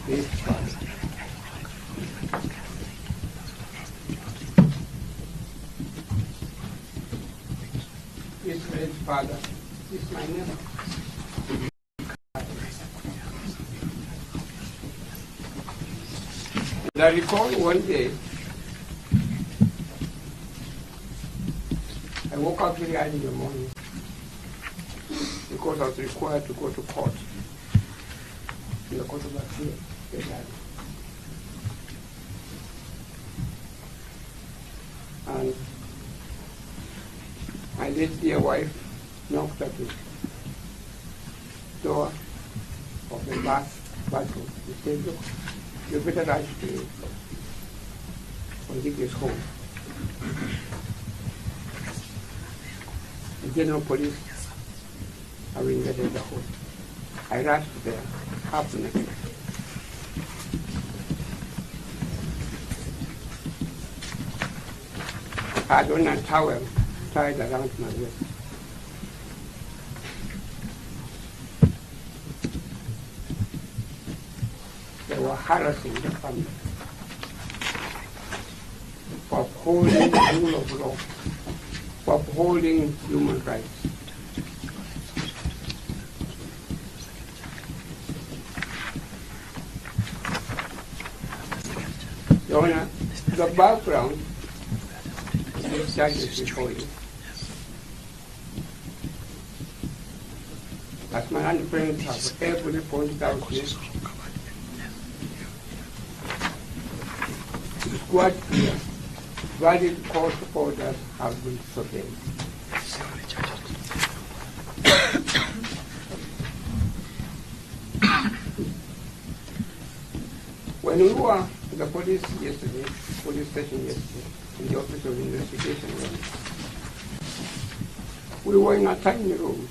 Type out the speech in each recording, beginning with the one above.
his father. His father is my neighbor. And I recall one day, I woke up very early in the morning because I was required to go to court in the court of appeal. And my late dear wife knocked at the door of the bathroom. She said, "Look, you better rush to Wanjigi's home." The general police have invaded the home. I rushed there, half naked. I had on a towel tied around my waist. They were harassing the family for upholding the rule of law, for upholding human rights. Your Honor, the background of these charges before you. As my learned friends have every pointed out here, it's quite clear valid court orders have been disobeyed. When we were at the police station yesterday, in the Office of Investigation, we were in a tiny room.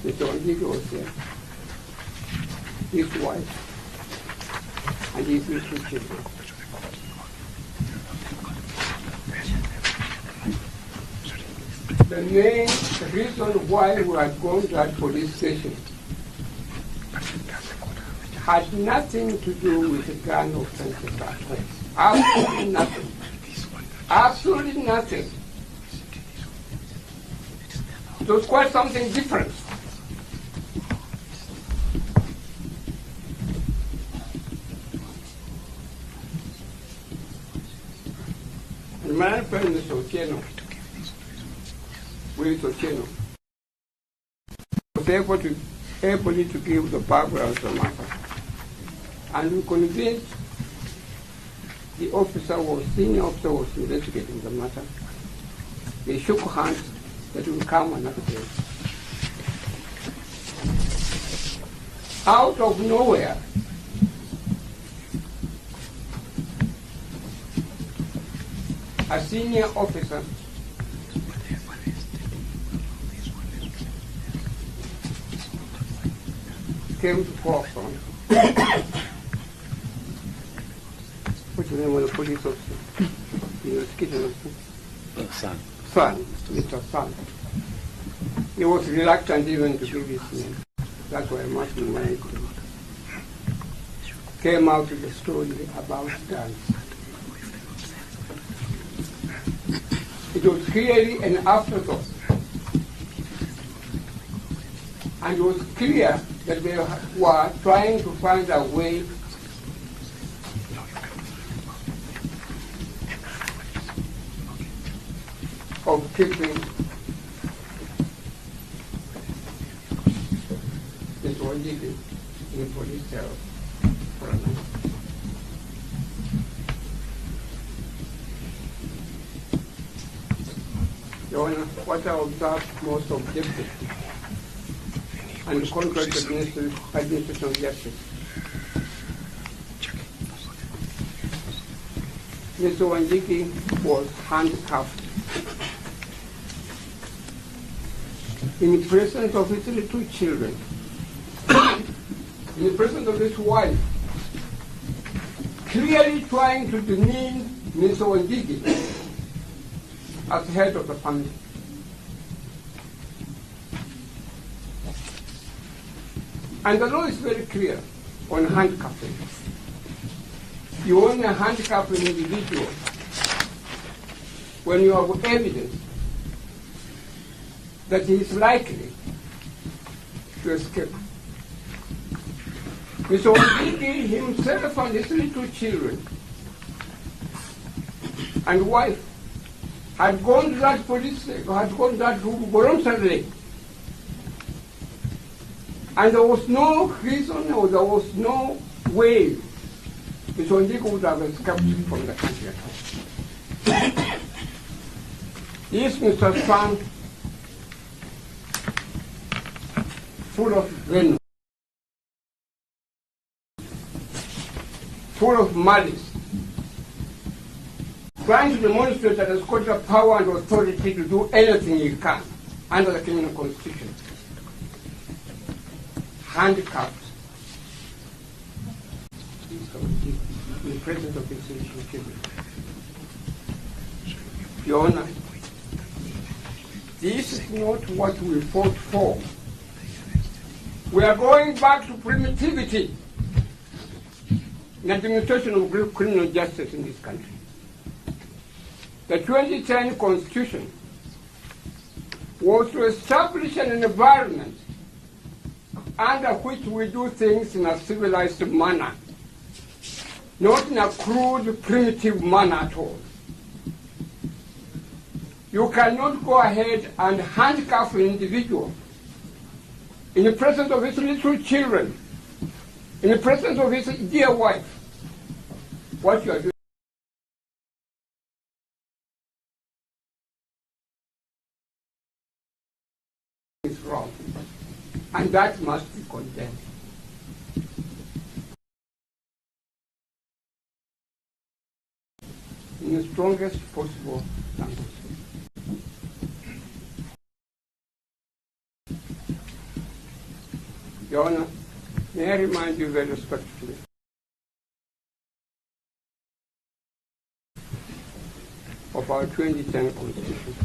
Mr. Wanjigi was there, his wife, and his two children. The main reason why we had gone to that police station had nothing to do with the gun offenses at home. Absolutely nothing. Absolutely nothing. It was quite something different. And my friend Mr. Otieno, Willis Otieno, was able to give the background to the matter. And we convinced the senior officer was investigating the matter. They shook hands that will come another day. Out of nowhere, a senior officer came to forefront. What's the name of the police officer? The investigating officer? Son, Mr. Son. He was reluctant even to give his name. That's why Martin Mike came out with a story about guns. It was clearly an afterthought. And it was clear that they were trying to find a way of keeping this Wanjigi in police cell for a night. Your Honor, what I observed most objectively and contrary to administration of justice, Mr. Wanjigi was handcuffed in the presence of his two children, in the presence of his wife, clearly trying to demean Mr. Wanjigi as head of the family. And the law is very clear on handcuffing. You only handcuff an individual when you have evidence that he is likely to escape. Mr. Wanjigi himself and his little children and wife had gone to that police, had gone to that room voluntarily. And there was no reason or there was no way Mr. Wanjigi would have escaped from the country at all. Is Mr. Sang full of venom, full of malice, trying to demonstrate that he's got the power and authority to do anything he can under the criminal constitution, handcuffed in the presence of his little children. Your Honor, this is not what we fought for. We are going back to primitivity in administration of criminal justice in this country. The 2010 Constitution was to establish an environment under which we do things in a civilized manner, not in a crude, primitive manner at all. You cannot go ahead and handcuff an individual in the presence of his little children, in the presence of his dear wife. What you are doing is wrong, and that must be condemned. In the strongest possible language. Your Honor, may I remind you very respectfully of our 2010 Constitution.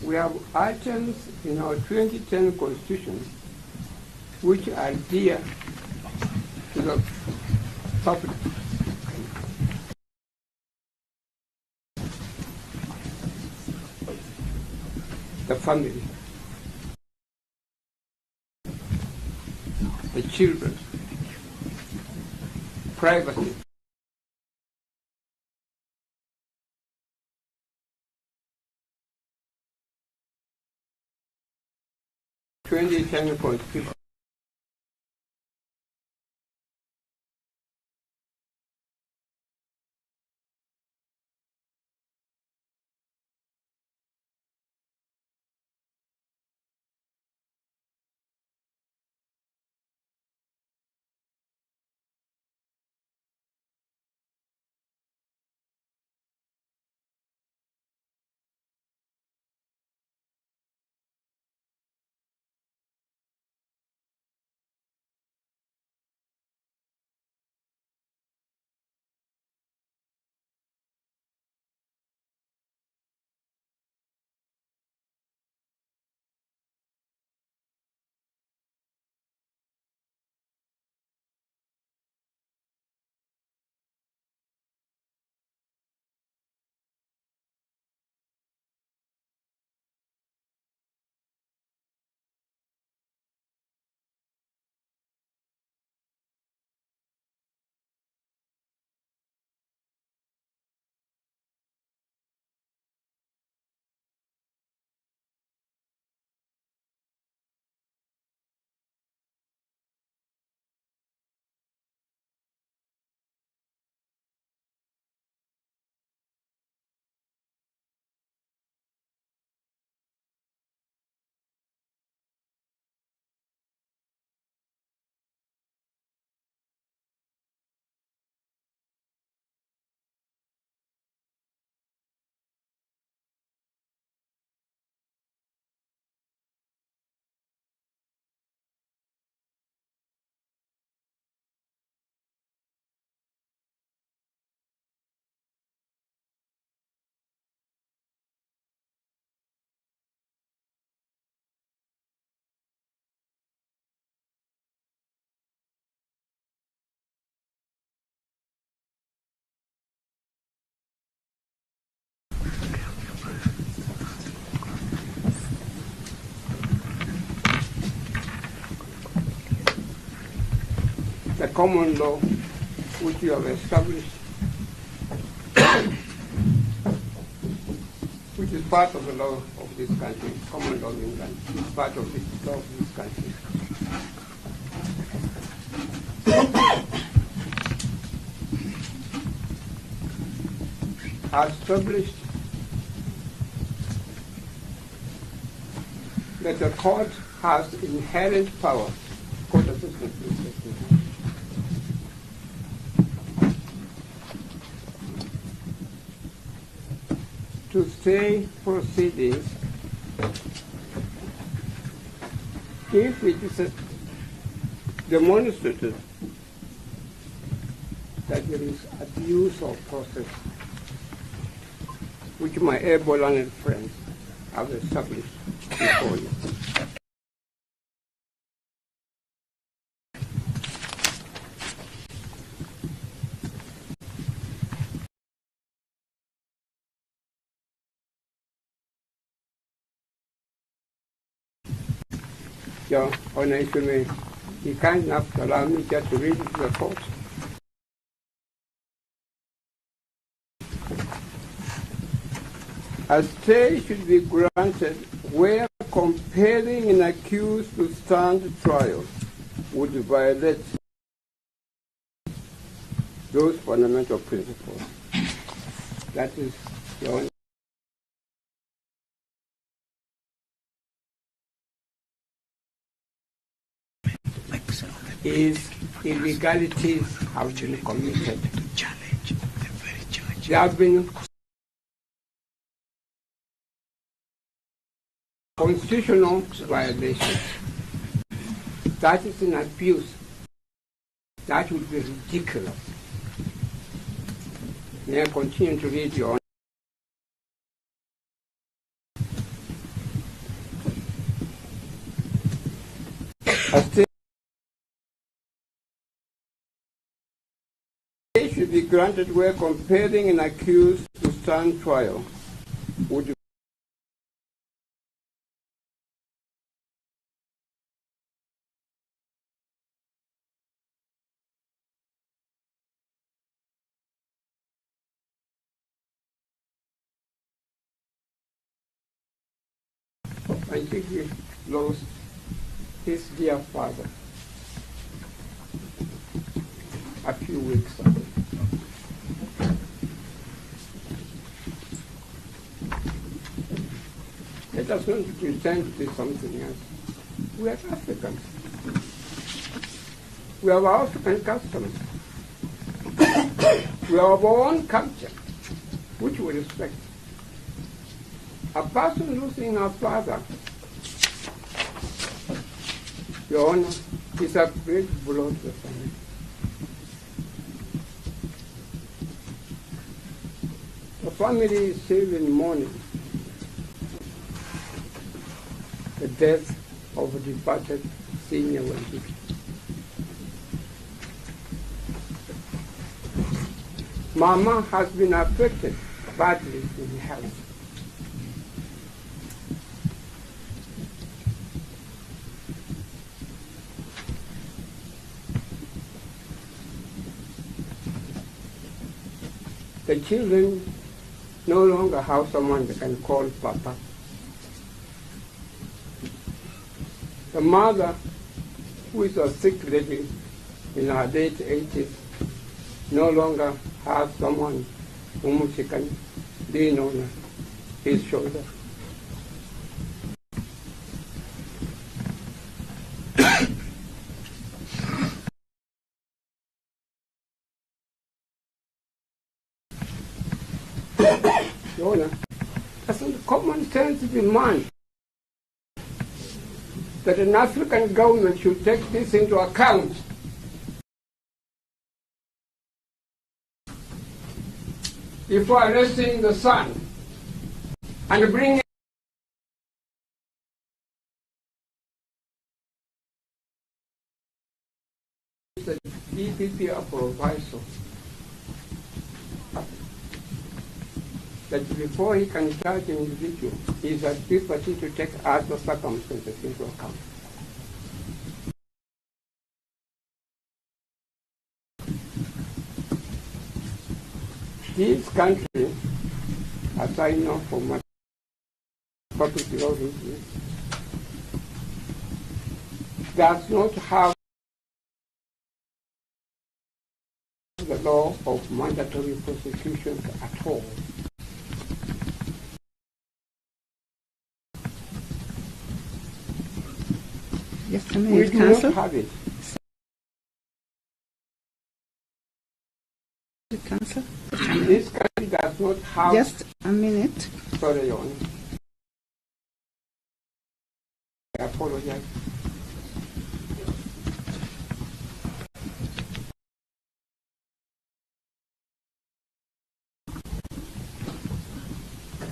We have items in our 2010 Constitution which are dear to the public. The family, the children, privacy. Constitution. common law which you have established, which is part of the law of this country, common law in England, is part of the law of this country. Has established that the court has inherent power, court of business, to stay proceedings if it is demonstrated that there is abuse of process, which my able-learned friends have established before you. Your Honor, if you may be kind enough to allow me just to read it to the court. A stay should be granted where compelling an accused to stand trial would violate those fundamental principles. That is, Your Honor. Is illegalities have been committed. There have been constitutional violations. That is an abuse. That would be ridiculous. May I continue to read, Your Honor? A stay should be granted where compelling an accused to stand trial would Wanjigi lost his dear father a few weeks ago. Let us not pretend to be something else. We are Africans. We have our African customs. We have our own culture, which we respect. A person losing a father, Your Honor, is a great blow to the family. The family is still in mourning the death of a departed senior Wanjigi. Mama has been affected badly in health. The children no longer have someone they can call Papa. The mother, who is a sick lady in her late 80s, no longer has someone whom she can lean on his shoulder. Your Honor, as a common sense demand that an African government should take this into account. Before arresting the son and bringing the DPP a proviso that before he can charge an individual, he is at liberty to take other circumstances into account. country, as I know from my public relations, does not have the law of mandatory prosecutions at all. Just a We minute, do Council. not have it. Council. This country does not have. Just a minute. Sorry, Your Honor. I apologize.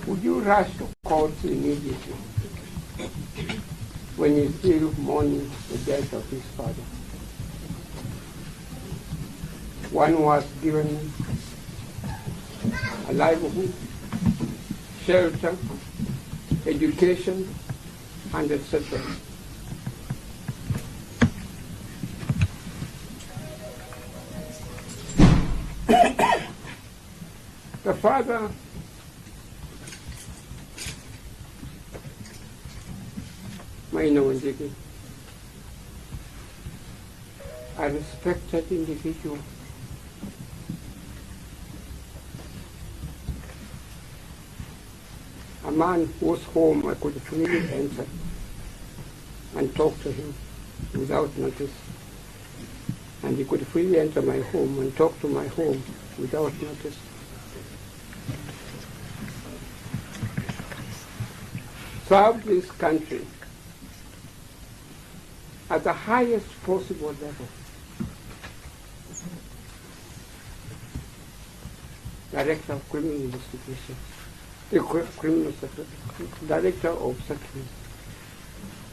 Would you rush to court immediately when you still mourning the death of his father? One was given a livelihood, shelter, education, and etc. The father Wanjigi, a respected individual, a man whose home I could freely enter and talk to him without notice, and he could freely enter my home and talk to my home without notice. Served this country at the highest possible level. Director of Criminal Investigation, Director of Settlements.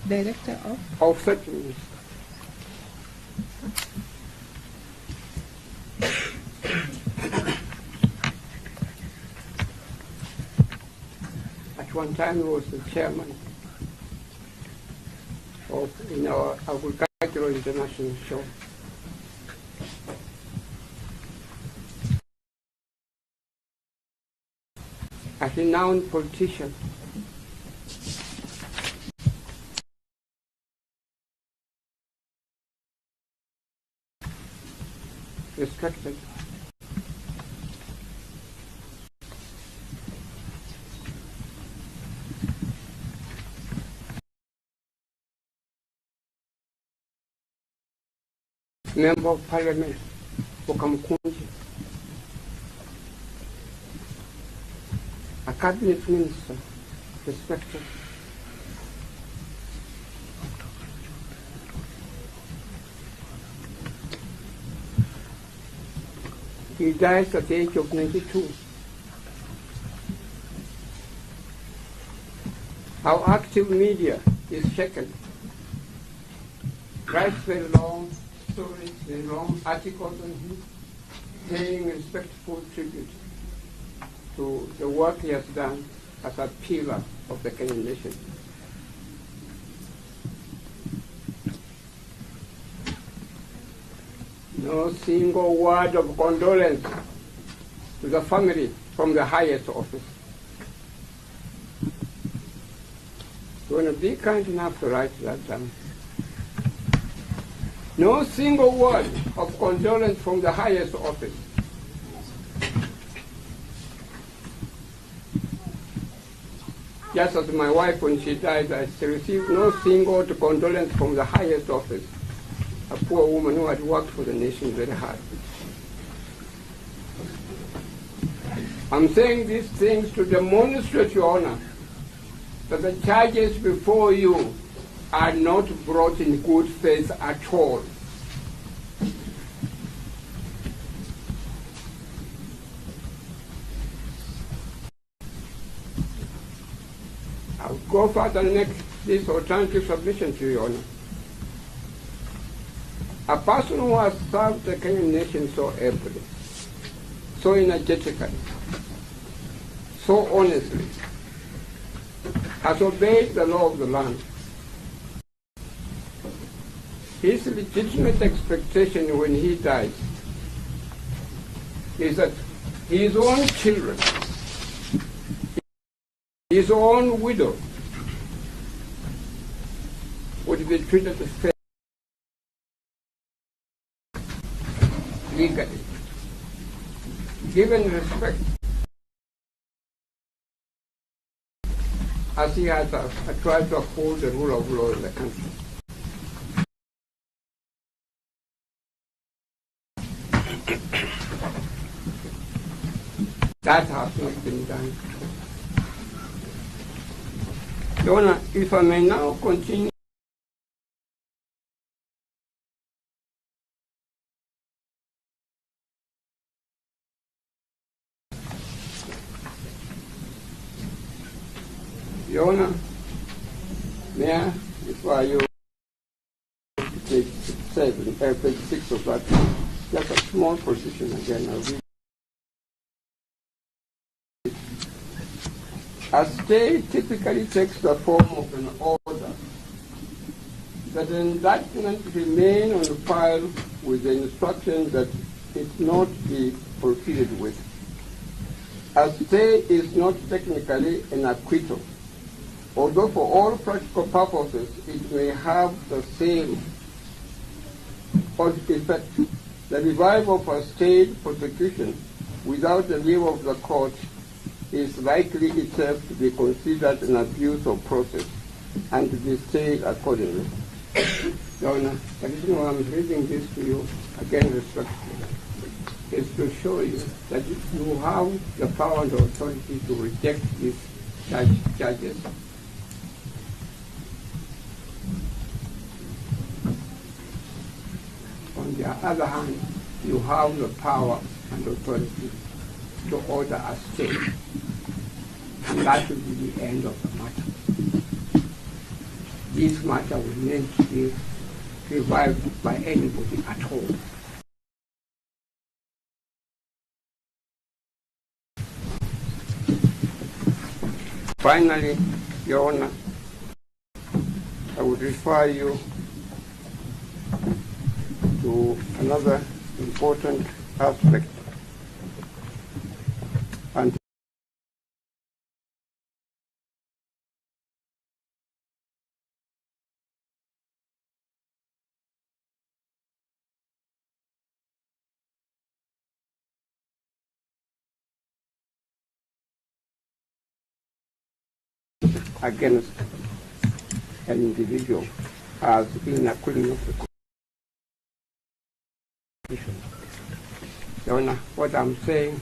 Director of? Of Settlements. At one time he was the chairman of our Agricultural International Show. A renowned politician. Respected. Member of Parliament, Okamkunji. A cabinet minister, respected. He dies at the age of 92. Our active media is shaken. Writes very long stories, very long articles on him, paying respectful tribute to the work he has done as a pillar of the Kenyan nation. No single word of condolence to the family from the highest office. You want to be kind enough to write that down. No single word of condolence from the highest office. Just as my wife, when she died, I received no single condolence from the highest office. A poor woman who had worked for the nation very hard. I'm saying these things to demonstrate, Your Honor, that the charges before you are not brought in good faith at all. I'll go further and make this alternative submission to you, Your Honor. A person who has served the Kenyan nation so ably, so energetically, so honestly, has obeyed the law of the land. His legitimate expectation when he dies is that his own children, his own widow would be treated fairly, legally, given respect, as he has tried to uphold the rule of law in the country. That has not been done. Your Honor, if I may now continue. Your Honor, may I refer you to page 7, page 6 of that, just a small position again. I'll read. A stay typically takes the form of an order that an indictment remain on file with the instruction that it not be proceeded with. A stay is not technically an acquittal, although for all practical purposes it may have the same effect. The revival of a stayed prosecution without the leave of the court is likely itself to be considered an abuse of process and to be stayed accordingly. Your Honor, the reason why I'm reading this to you, again respectfully, is to show you that you have the power and authority to reject these charges. On the other hand, you have the power and authority to order a stay. And that will be the end of the matter. This matter will not be revived by anybody at all. Finally, Your Honor, I would refer you to another important aspect. And against an individual as in accordance with the Constitution. Your Honor, what I'm saying,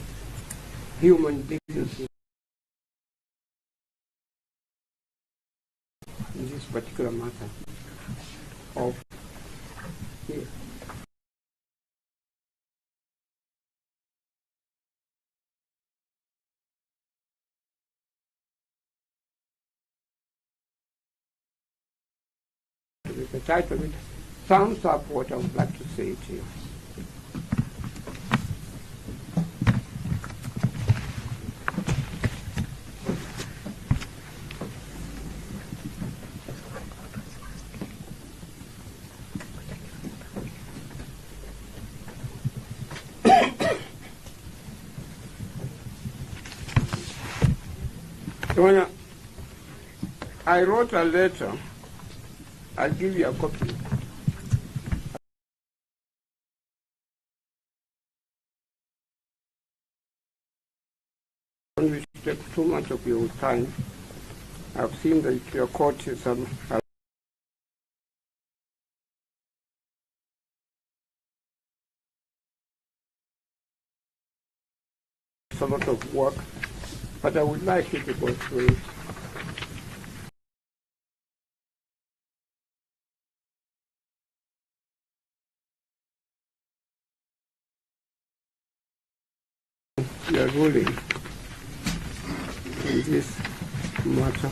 human dignity in this particular matter of here. The title of it sums up what I would like to say to you. When I wrote a letter, I'll give you a copy. I don't wish to take too much of your time. I've seen that your court is a lot of work, but I would like you to go through it. Your ruling in this matter.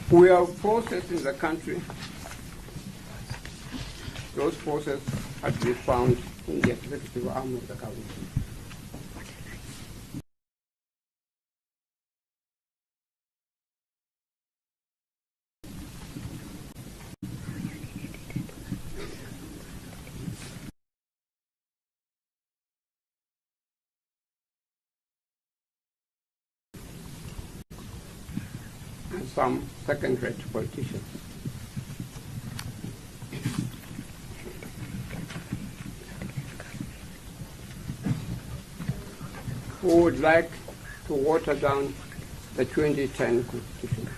We have processes in the country. Those processes are to be found in the executive arm of the government. And some second-rate politicians. Who would like to water down the 2010 Constitution.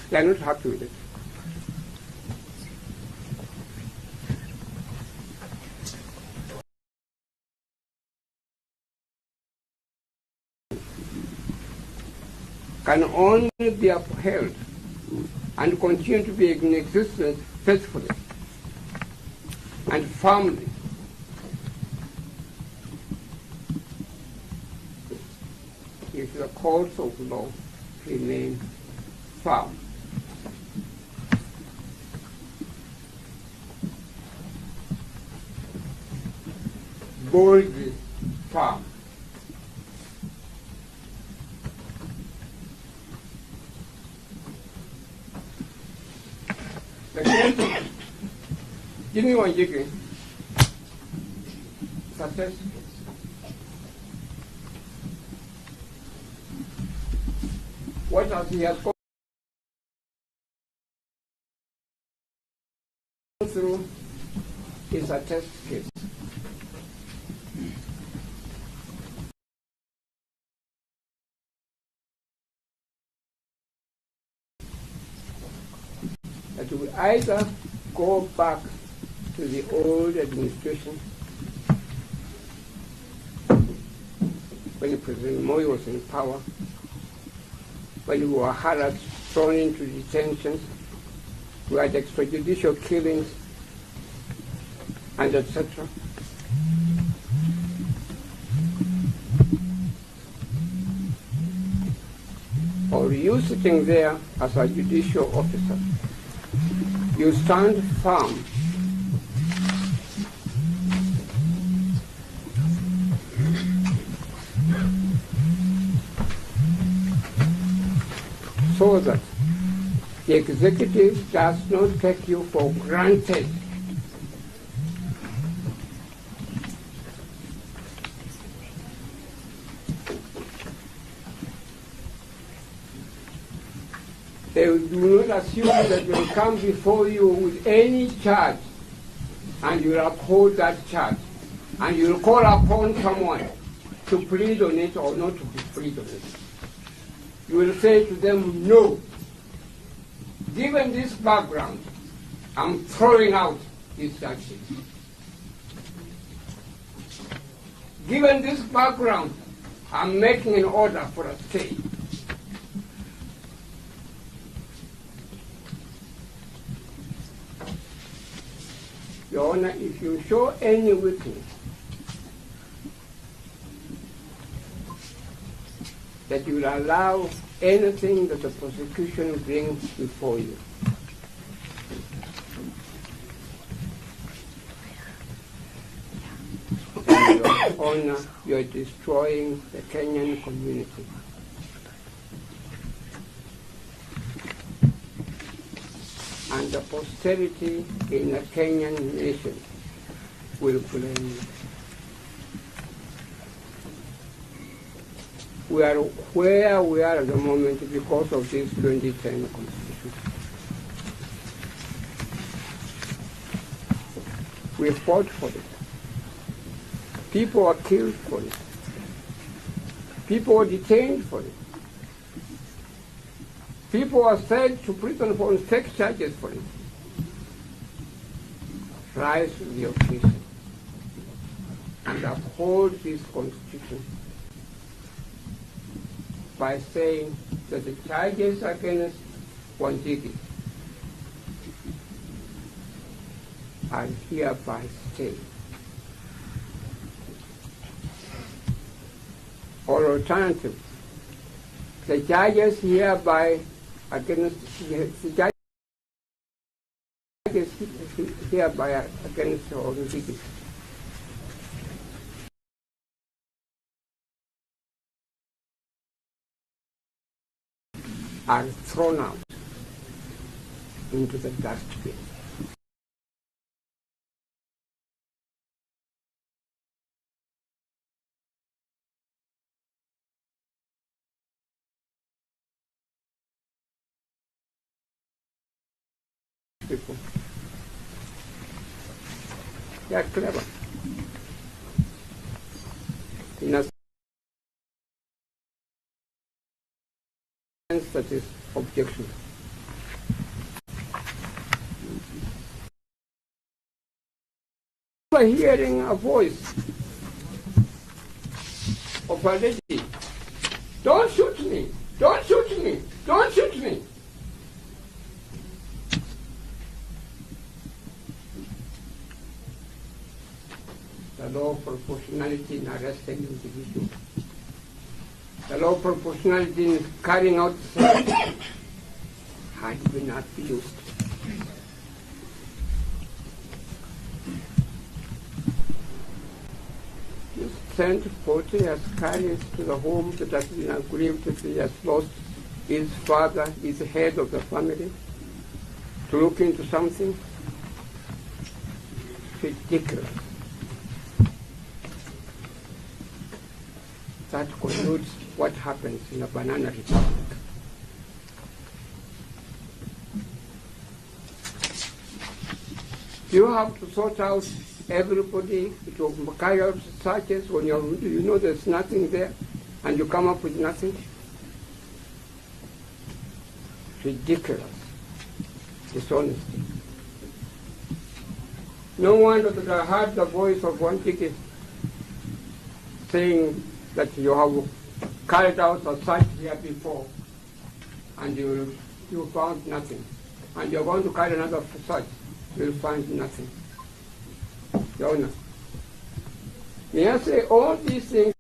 They are not happy with it. Can only be upheld and continue to be in existence faithfully and firmly if the courts of law remain firm. Boldly firm. The case of Jimi Wanjigi success. What has he has gone through is a test case. That we either go back to the old administration when President Moi was in power, when we were harassed, thrown into detention, we had extrajudicial killings, and etc. Or you sitting there as a judicial officer, you stand firm so that the executive does not take you for granted. They do not assume that they will come before you with any charge and you will uphold that charge and you will call upon someone to plead on it or not to plead on it. You will say to them, no. Given this background, I'm throwing out these charges. Given this background, I'm making an order for a stay. Your Honor, if you show any weakness that you will allow anything that the prosecution brings before you, then, Your Honor, you are destroying the Kenyan community. And the posterity in the Kenyan nation will blame you. We are where we are at the moment because of this 2010 Constitution. We fought for it. People are killed for it. People are detained for it. People are sent to prison for fake charges for it. Rise to the occasion and uphold this Constitution by saying that the charges against Wanjigi are hereby stayed. Or alternatively, The charges hereby against Wanjigi are thrown out into the dustbin. People, they are clever. In a sense that is objection. By hearing a voice of a lady, "Don't shoot me! Don't shoot me! Don't shoot me!" The law of proportionality in arresting individuals, the law of proportionality in carrying out search had been abused. You sent 40 askaris to the home that has been aggrieved that he has lost his father, his head of the family, to look into something ridiculous. That concludes what happens in a banana republic. You have to sort out everybody to carry out searches when you know there's nothing there and you come up with nothing. Ridiculous dishonesty. No wonder that I heard the voice of Wanjigi saying that you have carried out a search here before and you found nothing. And you're going to carry another search, you'll find nothing. Your Honor, may I say all these things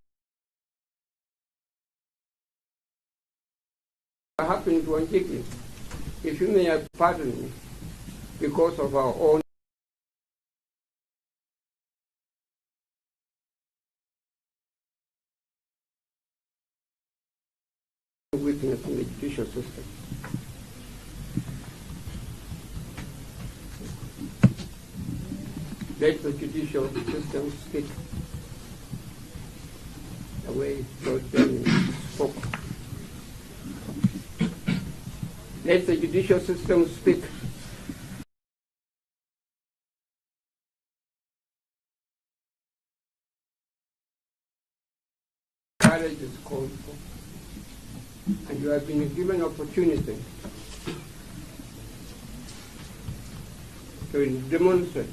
happened to Wanjigi, if you may pardon me, because of our own weakness in the judicial system. Let the judicial system speak the way Lord Jimi spoke. Let the judicial system speak. Courage is called for. And you have been given opportunity to demonstrate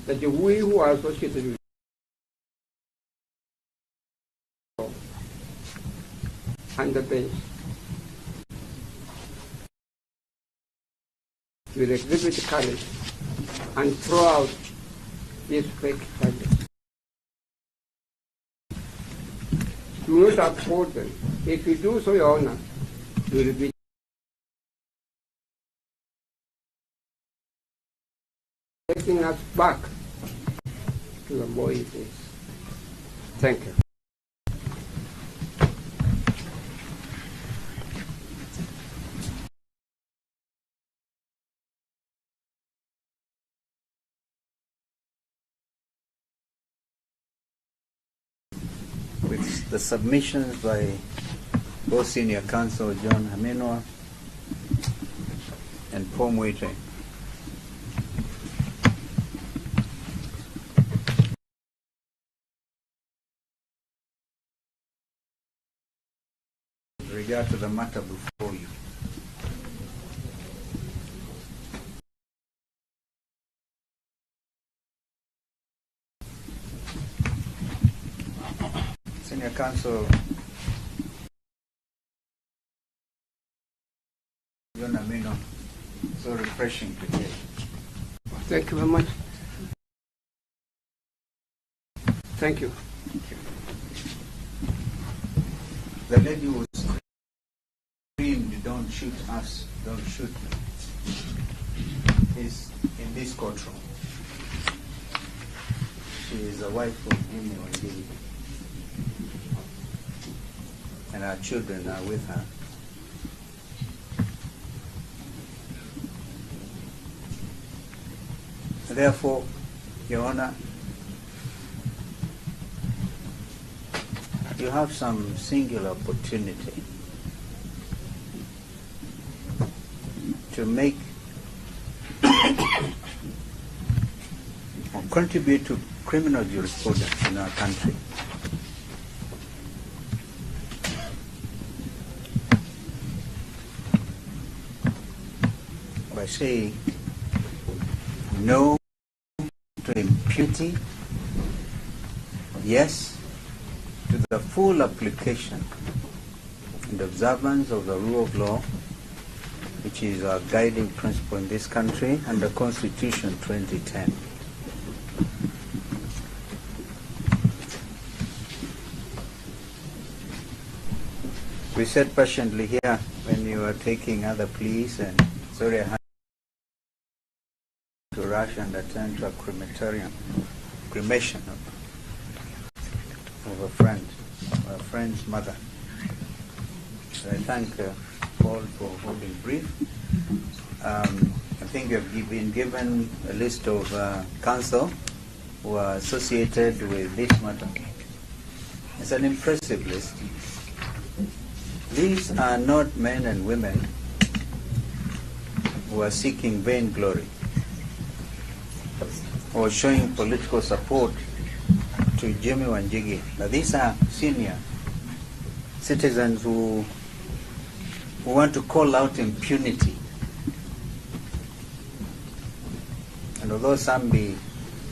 that we who are associated with and the bench will exhibit courage and throw out these fake charges. Do not uphold them. If you do so, Your Honor, you will be taking us back to the boy days. Thank you. With the submissions by both Senior Counsel John Hamenwa and Paul Mwite. With regard to the matter before you. Senior Counsel John Hamenwa, so refreshing to hear. Thank you very much. Thank you. The lady was shoot us, don't shoot me, is in this courtroom. She is the wife of Jimi Wanjigi, and our children are with her. Therefore, Your Honor, you have some singular opportunity to make or contribute to criminal jurisprudence in our country. By saying no to impunity, yes to the full application and observance of the rule of law, which is our guiding principle in this country, and the Constitution 2010. We sat patiently here when you were taking other pleas, and sorry I had to rush and attend to a cremation of a friend's mother. So I thank Paul for holding brief. I think you have been given a list of counsel who are associated with this matter. It's an impressive list. These are not men and women who are seeking vainglory or showing political support to Jimi Wanjigi. But these are senior citizens who want to call out impunity. And although some be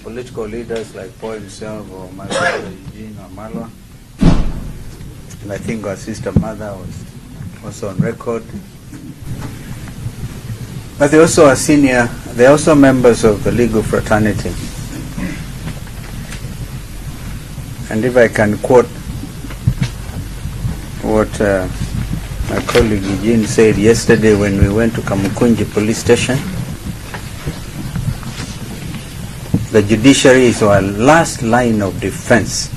political leaders like Paul himself or my brother Eugene or Malwa, and I think our sister mother was also on record, but they also are senior, they're also members of the legal fraternity. And if I can quote what my colleague Eugene said yesterday when we went to Kamukunji police station, the judiciary is our last line of defense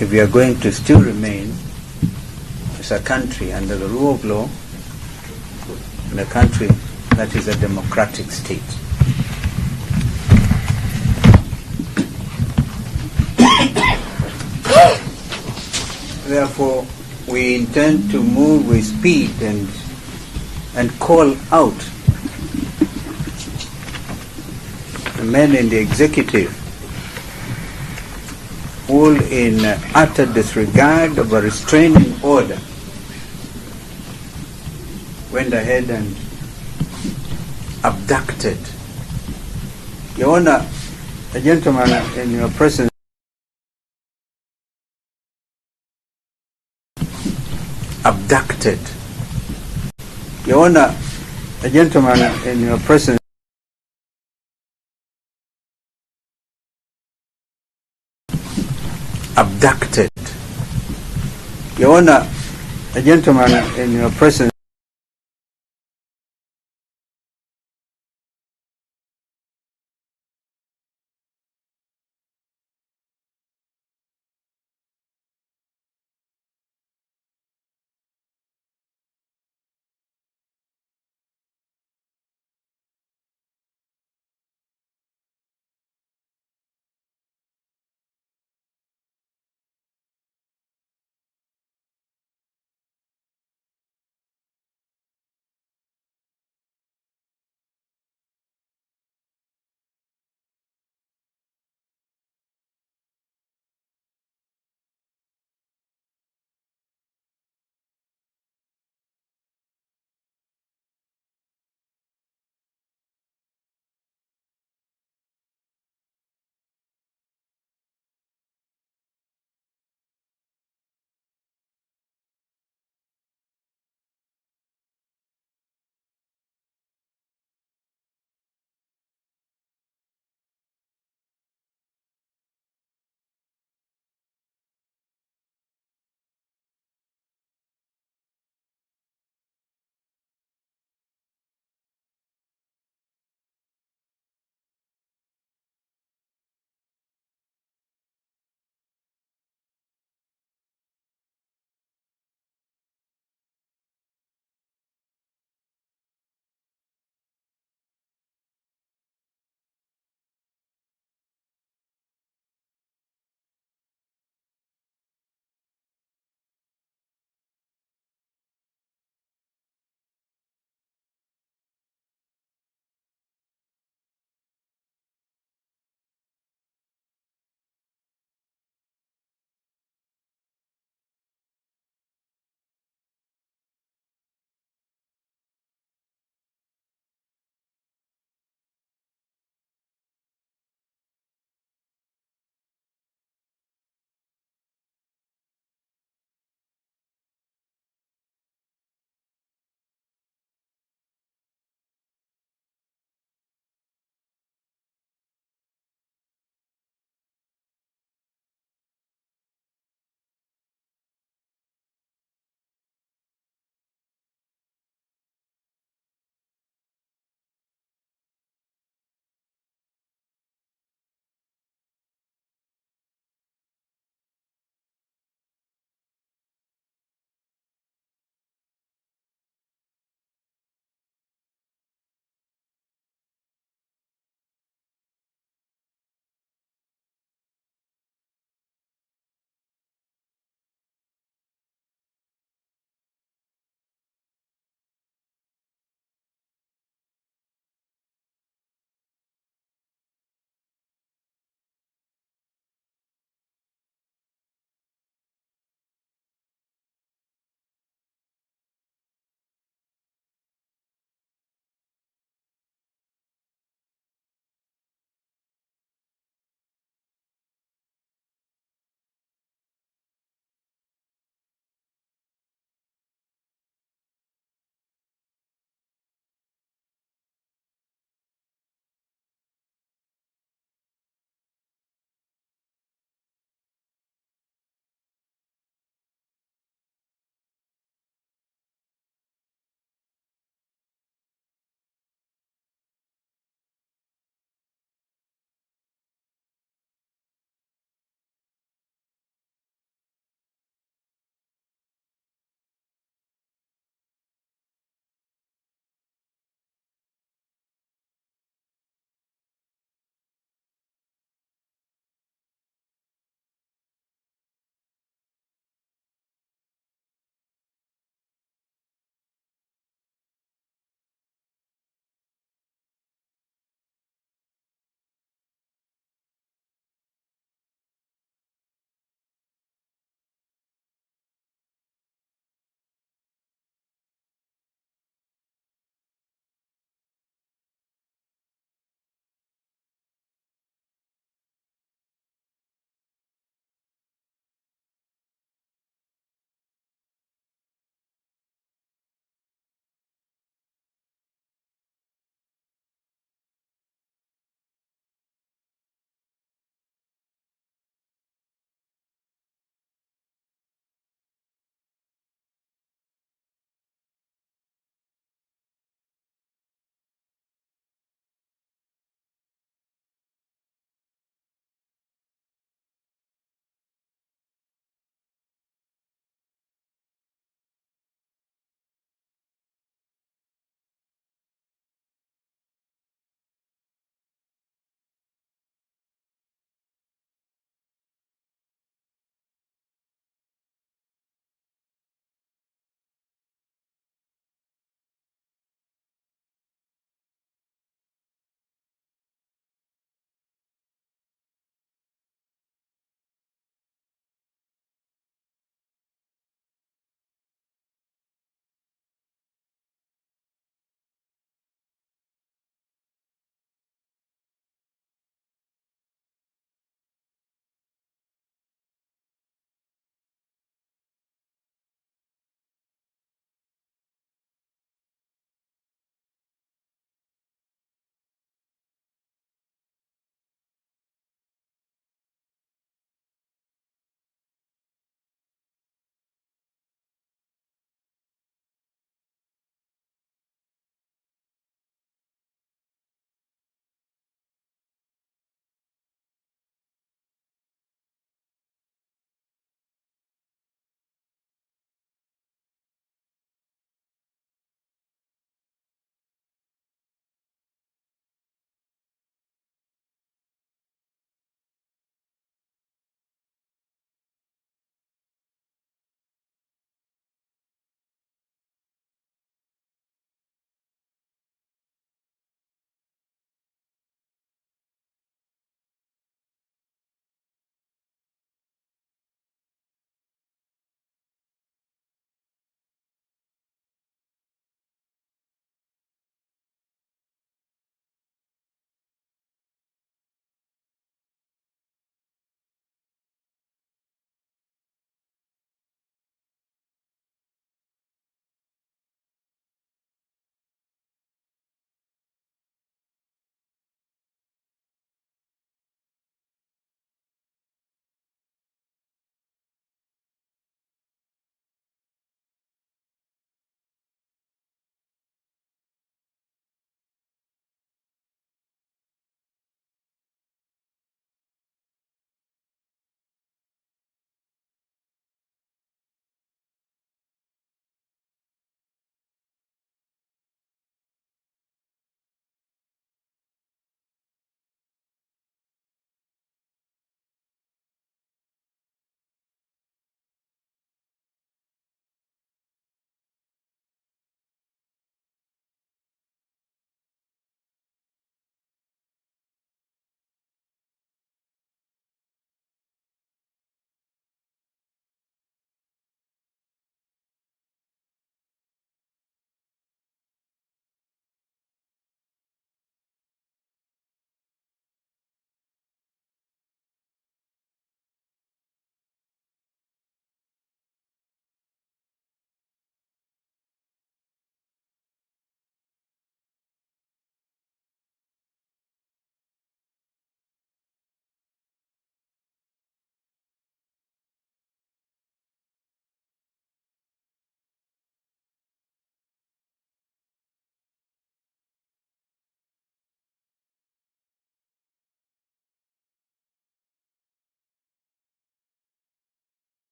if we are going to still remain as a country under the rule of law, in a country that is a democratic state. Therefore, we intend to move with speed and call out the men in the executive, all in utter disregard of a restraining order, went ahead and abducted. Your Honor, a gentleman in your presence abducted. Your Honor, a gentleman in your presence abducted. Your Honor, a gentleman in your presence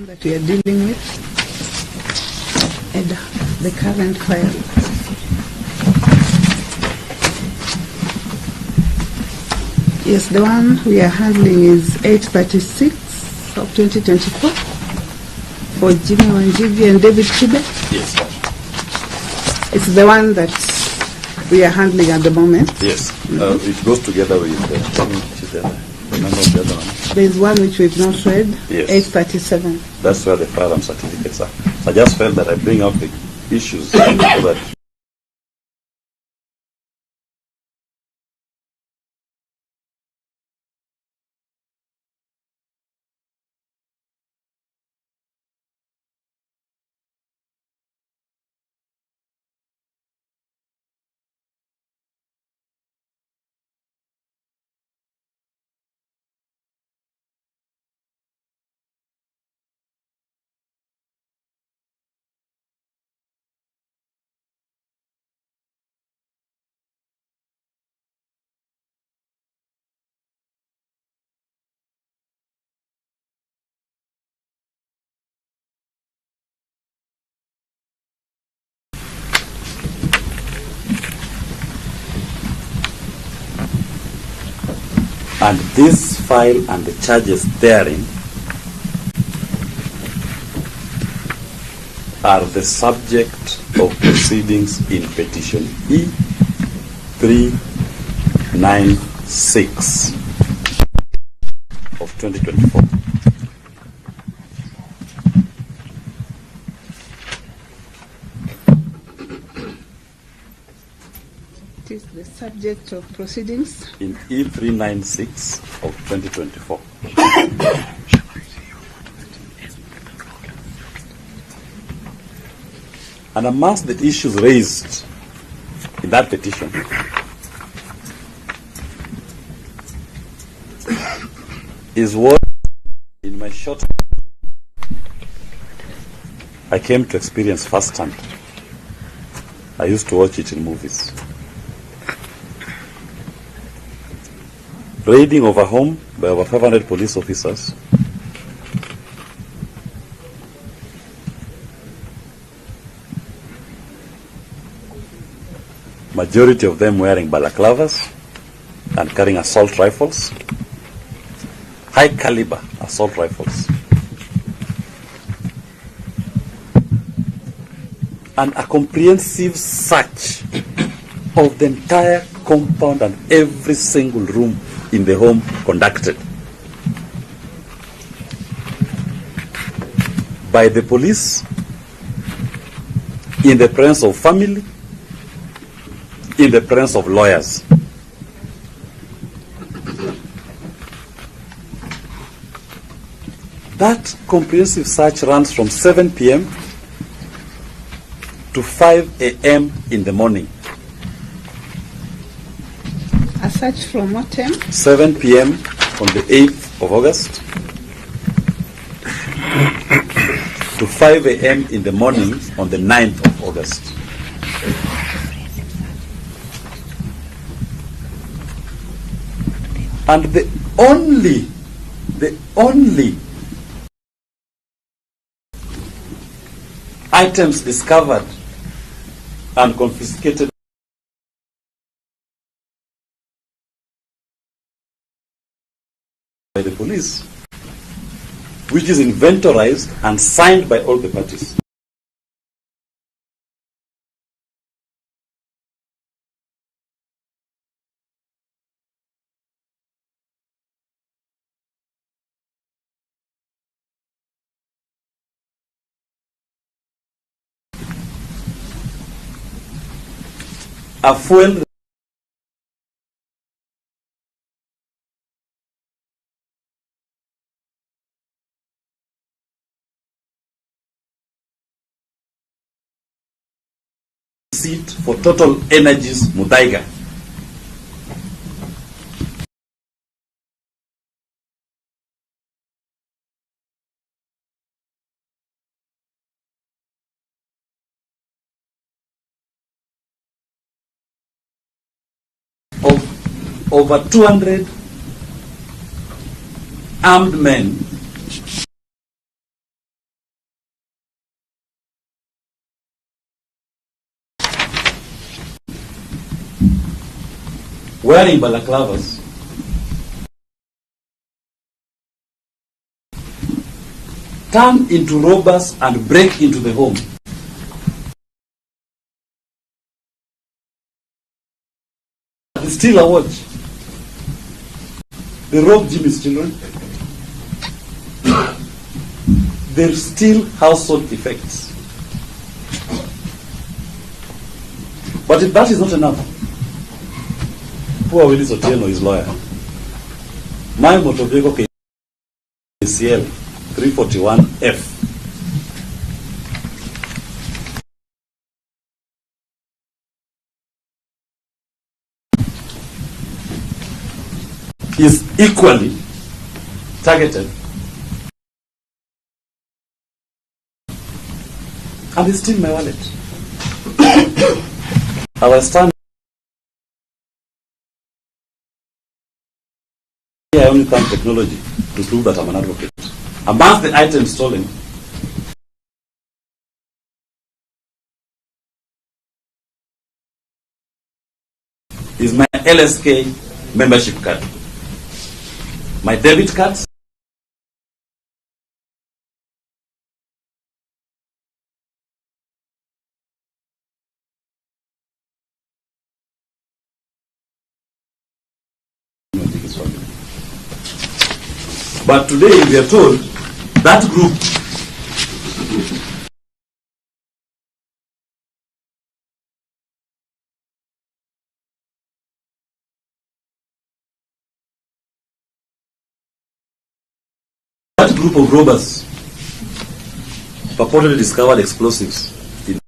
that we are dealing with, and the current file. Yes, the one we are handling is 836 of 2024 for Jimi Wanjigi and David Chibe. Yes. It's the one that we are handling at the moment. Yes. It goes together with remember the other one? There is one which we've not read, Yes. 837. That's where the firearm certificates are. I just felt that I bring up the issues so that and this file and the charges therein are the subject of proceedings in petition E396 of 2024. It is the subject of proceedings. In E396 of 2024. And amongst the issues raised in that petition is what, in my short, I came to experience firsthand. I used to watch it in movies. Raiding of a home by over 500 police officers, majority of them wearing balaclavas and carrying assault rifles, high caliber assault rifles, and a comprehensive search of the entire compound and every single room in the home conducted by the police in the presence of family, in the presence of lawyers. That comprehensive search runs from 7 p.m. to 5 a.m. in the morning. A search from what time? 7 p.m. on the 8th of August to 5 a.m. in the morning on the 9th of August. And the only items discovered and confiscated by the police, which is inventorized and signed by all the parties. A fuel receipt for Total Energies Muthaiga. Of over 200 armed men wearing balaclavas, turn into robbers and break into the home. They steal a watch. They rob Jimi's children. They're still household effects. But if that is not enough, poor Willis Otieno is lawyer. My motor vehicle KCL 341F. Is equally targeted and it's still my wallet. Our stand here, I only thank technology to prove that I'm an advocate. Amongst the items stolen is my LSK membership card, my debit cards, but today we are told that group of robbers purportedly discovered explosives in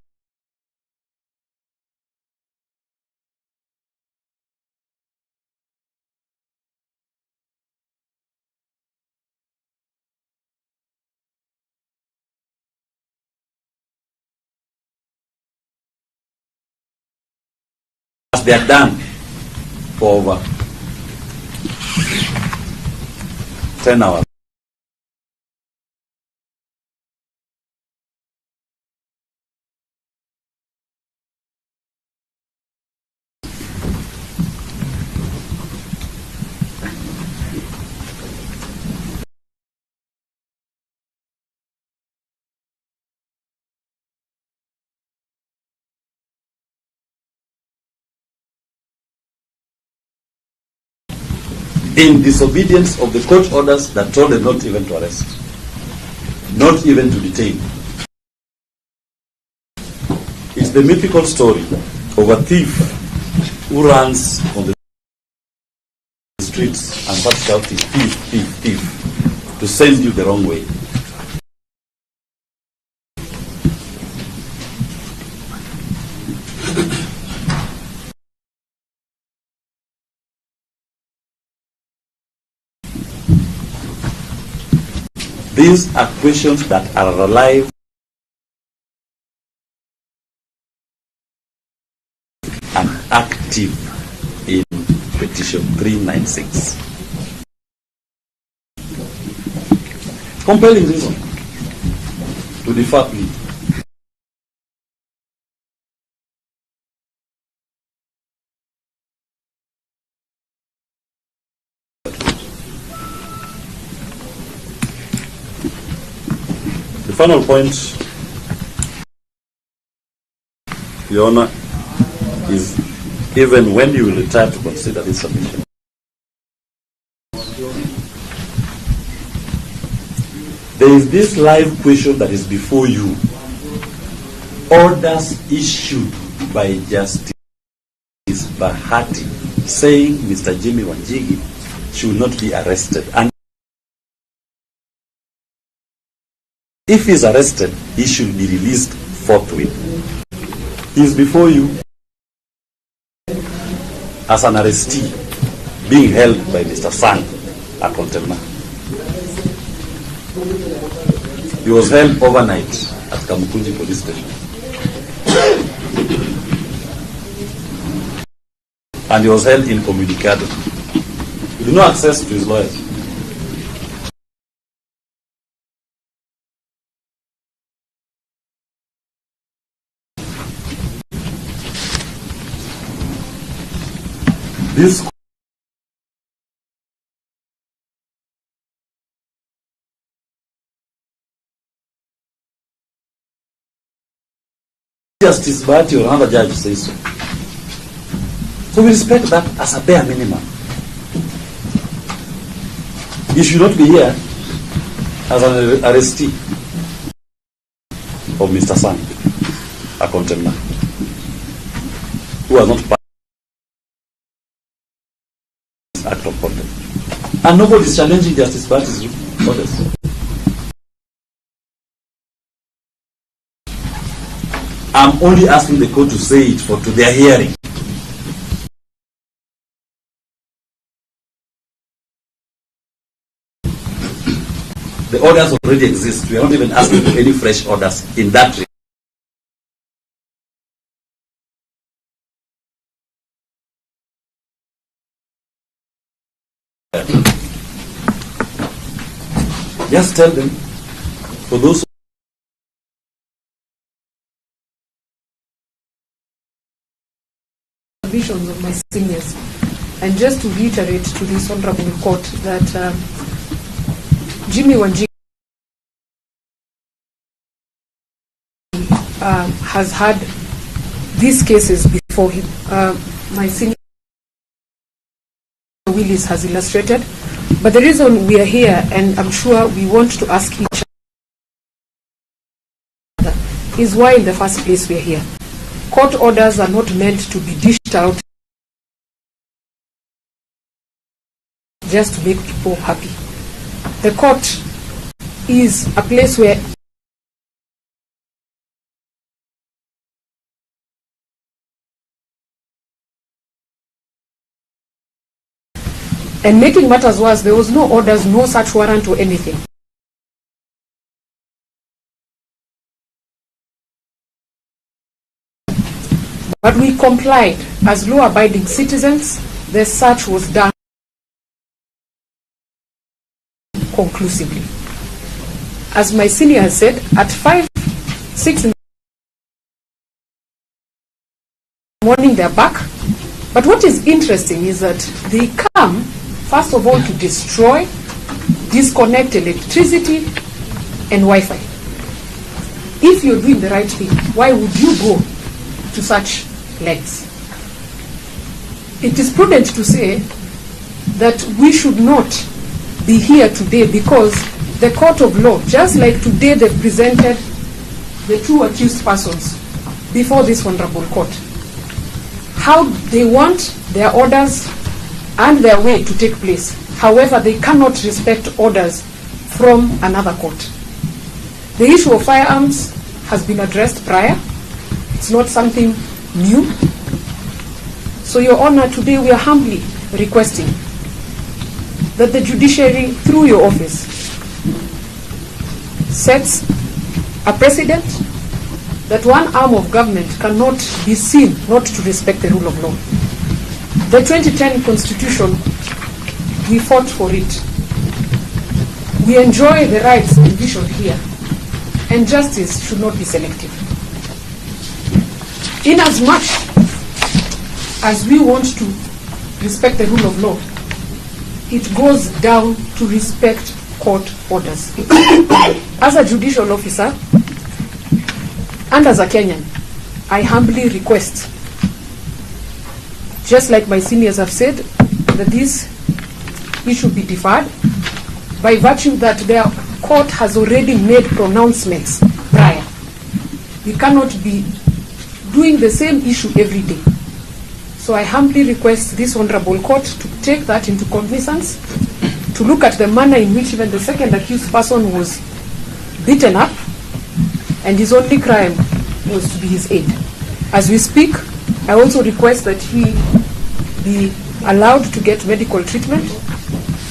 as they are done for over 10 hours. In disobedience of the court orders that told them not even to arrest, not even to detain. It's the mythical story of a thief who runs on the streets and starts shouting, thief, thief, thief, to send you the wrong way. These are questions that are alive and active in petition 396. Compelling reason to defer plea. The final point, Your Honor, is even when you will retire to consider this submission, there is this live question that is before you. Orders issued by Justice Bahati saying Mr. Jimi Wanjigi should not be arrested. And if he is arrested, he should be released forthwith. He is before you as an arrestee being held by Mr. Sang at Contema. He was held overnight at Kamukunji police station. And he was held incommunicado. He did no access to his lawyers. This Justice Bati or another judge says so. So we respect that as a bare minimum. You should not be here as an arrestee of Mr. Sang, a contemner, who was not part of this act of contempt. And nobody is challenging Justice Bati's orders. I'm only asking the court to say it for to their hearing. The orders already exist. We are not even asking for any fresh orders in that regard. Just tell them, for those visions of my seniors, and just to reiterate to this honorable court that Jimi Wanjigi has had these cases before him. My senior Willis has illustrated, but the reason we are here, and I'm sure we want to ask each other, is why in the first place we are here. Court orders are not meant to be dished out just to make people happy. The court is a place where and making matters worse, there was no orders, no search warrant or anything. But we complied as law-abiding citizens. The search was done conclusively. As my senior has said, at 6 in the morning they're back. But what is interesting is that they come, first of all, to destroy, disconnect electricity and Wi-Fi. If you're doing the right thing, why would you go to such lengths? It is prudent to say that we should not be here today because the court of law, just like today they presented the two accused persons before this honorable court, how they want their orders and their way to take place. However, they cannot respect orders from another court. The issue of firearms has been addressed prior. It's not something new. So, Your Honor, today we are humbly requesting that the judiciary, through your office, sets a precedent that one arm of government cannot be seen not to respect the rule of law. The 2010 Constitution, we fought for it. We enjoy the rights envisioned here, and justice should not be selective. Inasmuch as we want to respect the rule of law, it goes down to respect court orders. As a judicial officer and as a Kenyan, I humbly request, just like my seniors have said, that this issue be deferred by virtue that their court has already made pronouncements prior. We cannot be doing the same issue every day. So I humbly request this honorable court to take that into cognizance, to look at the manner in which even the second accused person was beaten up, and his only crime was to be his aid. As we speak, I also request that he be allowed to get medical treatment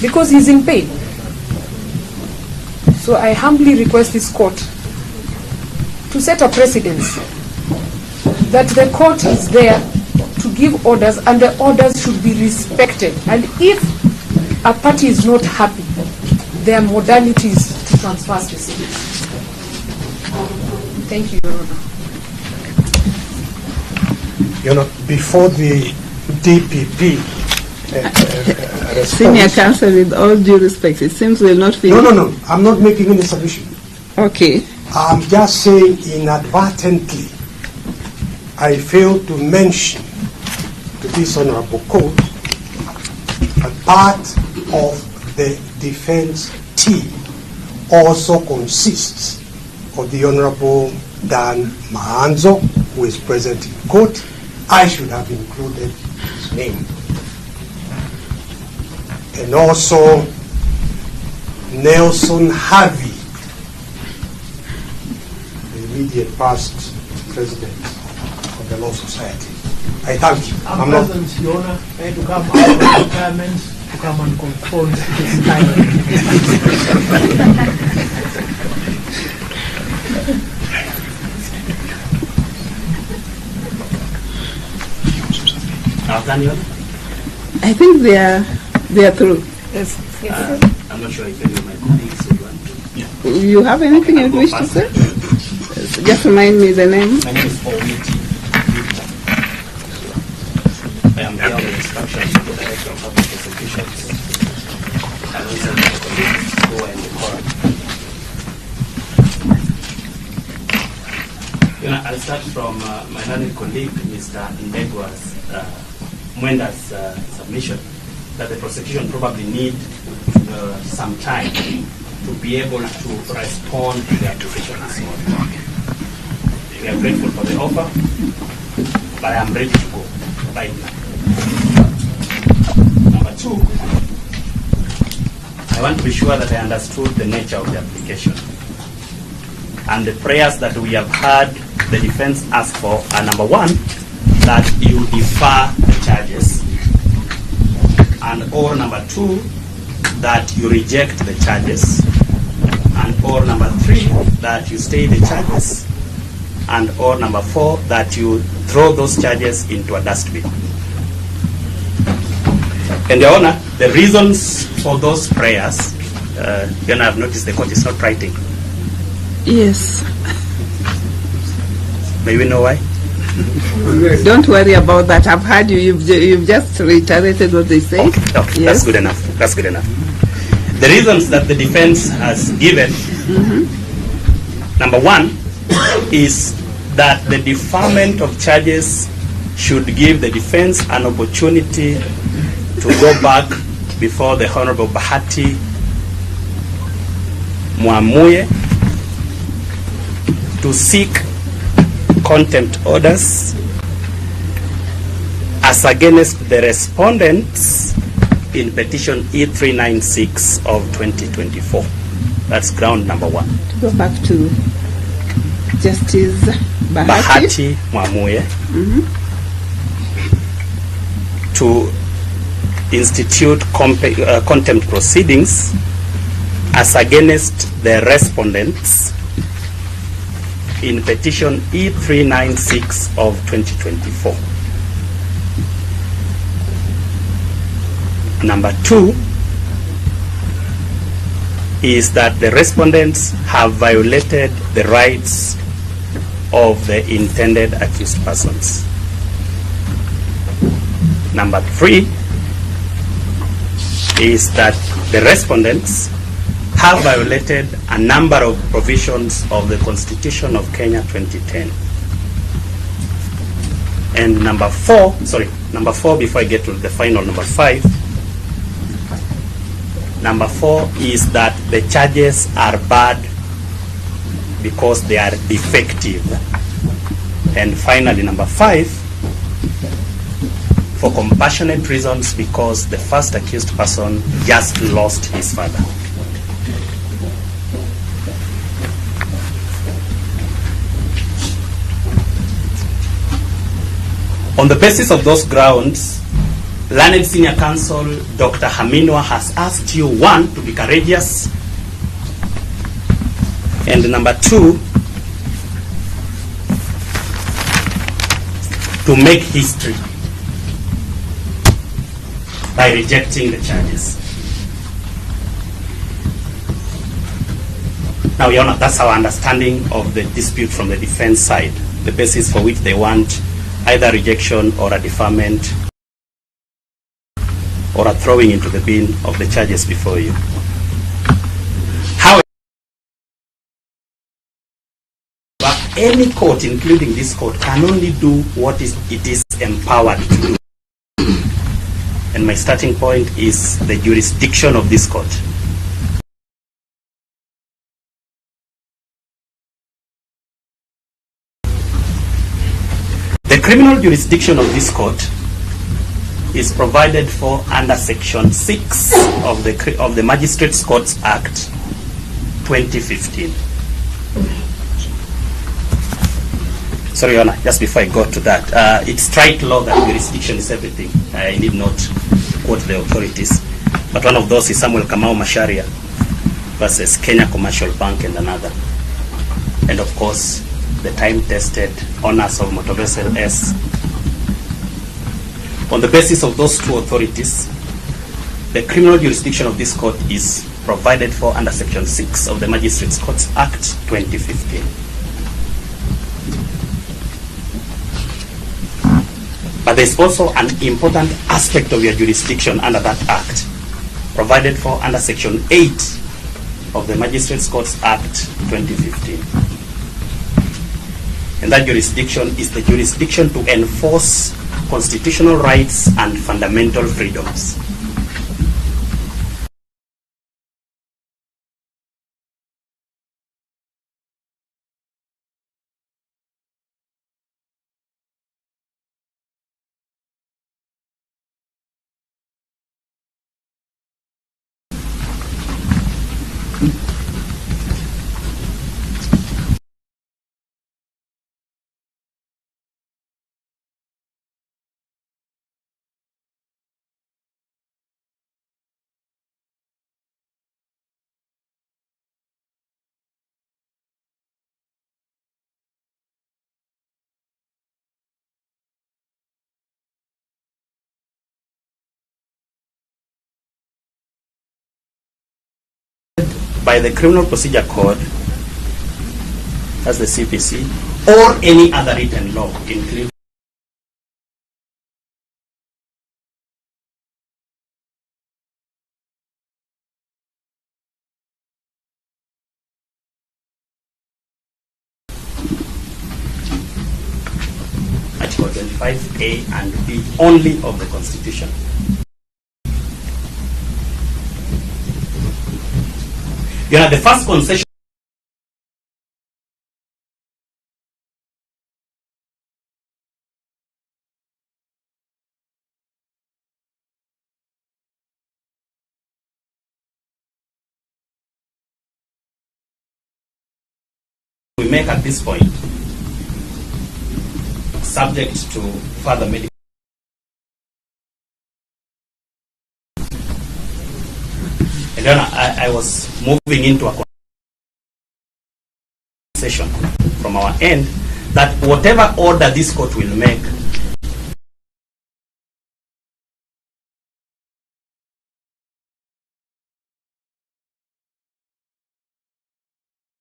because he's in pain. So I humbly request this court to set a precedence that the court is there to give orders, and the orders should be respected. And if a party is not happy, there are modalities to transfer specifics. Thank you, Your Honor. You know, before the DPP response. Senior counsel, with all due respect, it seems we'll not finish. No. I'm not making any submission. Okay. I'm just saying inadvertently, I failed to mention to this honorable court a part of the defense team also consists of the Honorable Dan Maanzo, who is present in court. I should have included his name. And also Nelson Harvey, the immediate past president of the Law Society. I thank you. I'm present, Your Honor. I had to come out of retirement to come and confront this time. I think they are through. Yes. I'm not sure if any of my colleagues would want to. You have anything you wish to say? Just remind me the name. My name is Wanjigi. I am here on the instructions of the Director of Public Prosecutions and also my colleagues who are in the court. I'll start from my learned colleague, Mr. Ndegwa's Mwenda's submission that the prosecution probably need some time to be able to respond to the application this morning. We are grateful for the offer, but I am ready to go right now. Number two, I want to be sure that I understood the nature of the application. And the prayers that we have heard the defense ask for are, number one, that you defer the charges, and or number two, that you reject the charges, and or number three, that you stay the charges, and or number four, that you throw those charges into a dustbin. And Your Honor, the reasons for those prayers, Your Honor, I've noticed the court is not writing. Yes. May we know why? Don't worry about that. I've heard you. You've just reiterated what they say. Okay. Yes. That's good enough. That's good enough. The reasons that the defense has given, number one, is that the deferment of charges should give the defense an opportunity to go back before the Honorable Bahati Mwamuye to seek contempt orders as against the respondents in petition E396 of 2024. That's ground number one. To go back to Justice Bahati Mwamuye to institute contempt proceedings as against the respondents in petition E396 of 2024. Number two is that the respondents have violated the rights of the intended accused persons. Number three is that the respondents have violated a number of provisions of the Constitution of Kenya 2010. And number four, before I get to the final number five, number four is that the charges are bad because they are defective. And finally, number five, for compassionate reasons because the first accused person just lost his father. On the basis of those grounds, Learned Senior Counsel Dr. Haminwa has asked you, one, to be courageous, and number two, to make history by rejecting the charges. Now, Your Honor, that's our understanding of the dispute from the defense side, the basis for which they want either rejection or a deferment or a throwing into the bin of the charges before you. However, any court, including this court, can only do what it is empowered to do. And my starting point is the jurisdiction of this court. The criminal jurisdiction of this court is provided for under Section 6 of the Magistrates Courts Act 2015. Sorry, Your Honor, just before I go to that, it's strike law that jurisdiction is everything. I need not quote the authorities, but one of those is Samuel Kamau Macharia versus Kenya Commercial Bank and another. And of course, the time-tested owners of motor vessel S. On the basis of those two authorities, the criminal jurisdiction of this court is provided for under Section 6 of the Magistrates Courts Act 2015. But there's also an important aspect of your jurisdiction under that act, provided for under Section 8 of the Magistrates Courts Act 2015. And that jurisdiction is the jurisdiction to enforce constitutional rights and fundamental freedoms. By the Criminal Procedure Code, as the CPC, or any other written law, including Article 25A and B only of the Constitution. You know, the first concession we make at this point, subject to further medical. And then I was moving into a concession from our end that whatever order this court will make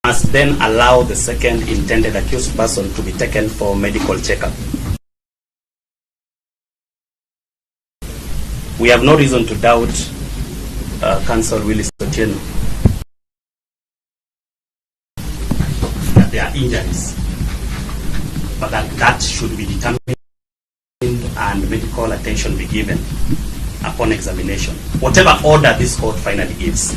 must then allow the second intended accused person to be taken for medical checkup. We have no reason to doubt Counsel Willis Otieno that there are injuries, but that should be determined and medical attention be given upon examination. Whatever order this court finally gives,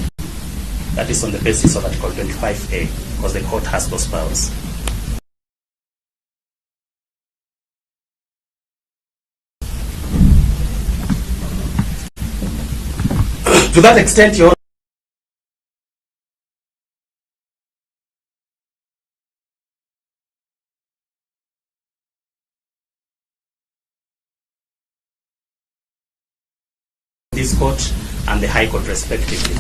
that is on the basis of Article 25A, because the court has those powers. To that extent, Your this court and the High Court respectively,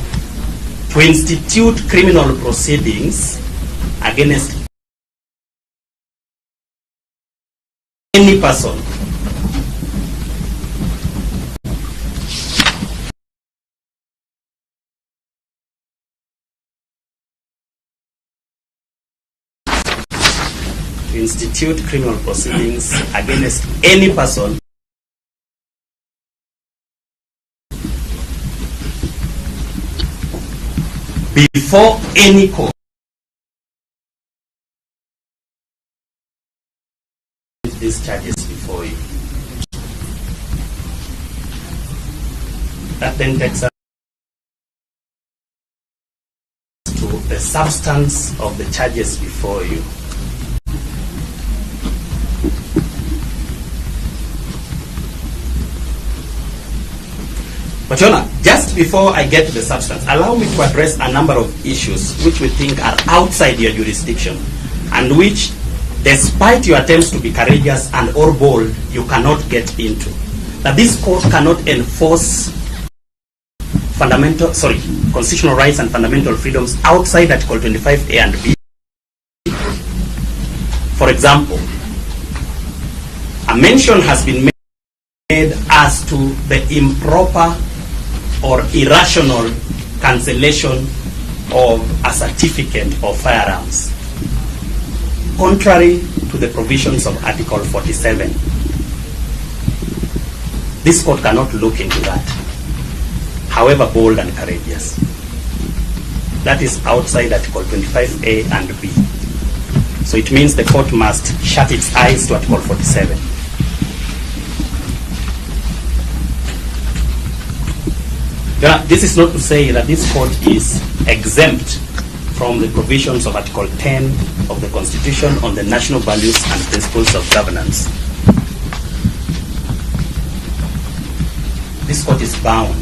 to institute criminal proceedings against any person before any court these charges before you. That then takes us to the substance of the charges before you. But Jonah, just before I get to the substance, allow me to address a number of issues which we think are outside your jurisdiction and which, despite your attempts to be courageous and or bold, you cannot get into. That this court cannot enforce constitutional rights and fundamental freedoms outside Article 25A and B. For example, a mention has been made as to the improper or irrational cancellation of a certificate of firearms, contrary to the provisions of Article 47. This court cannot look into that, however bold and courageous. That is outside Article 25A and B. So it means the court must shut its eyes to Article 47. This is not to say that this court is exempt from the provisions of Article 10 of the Constitution on the national values and principles of governance. This court is bound,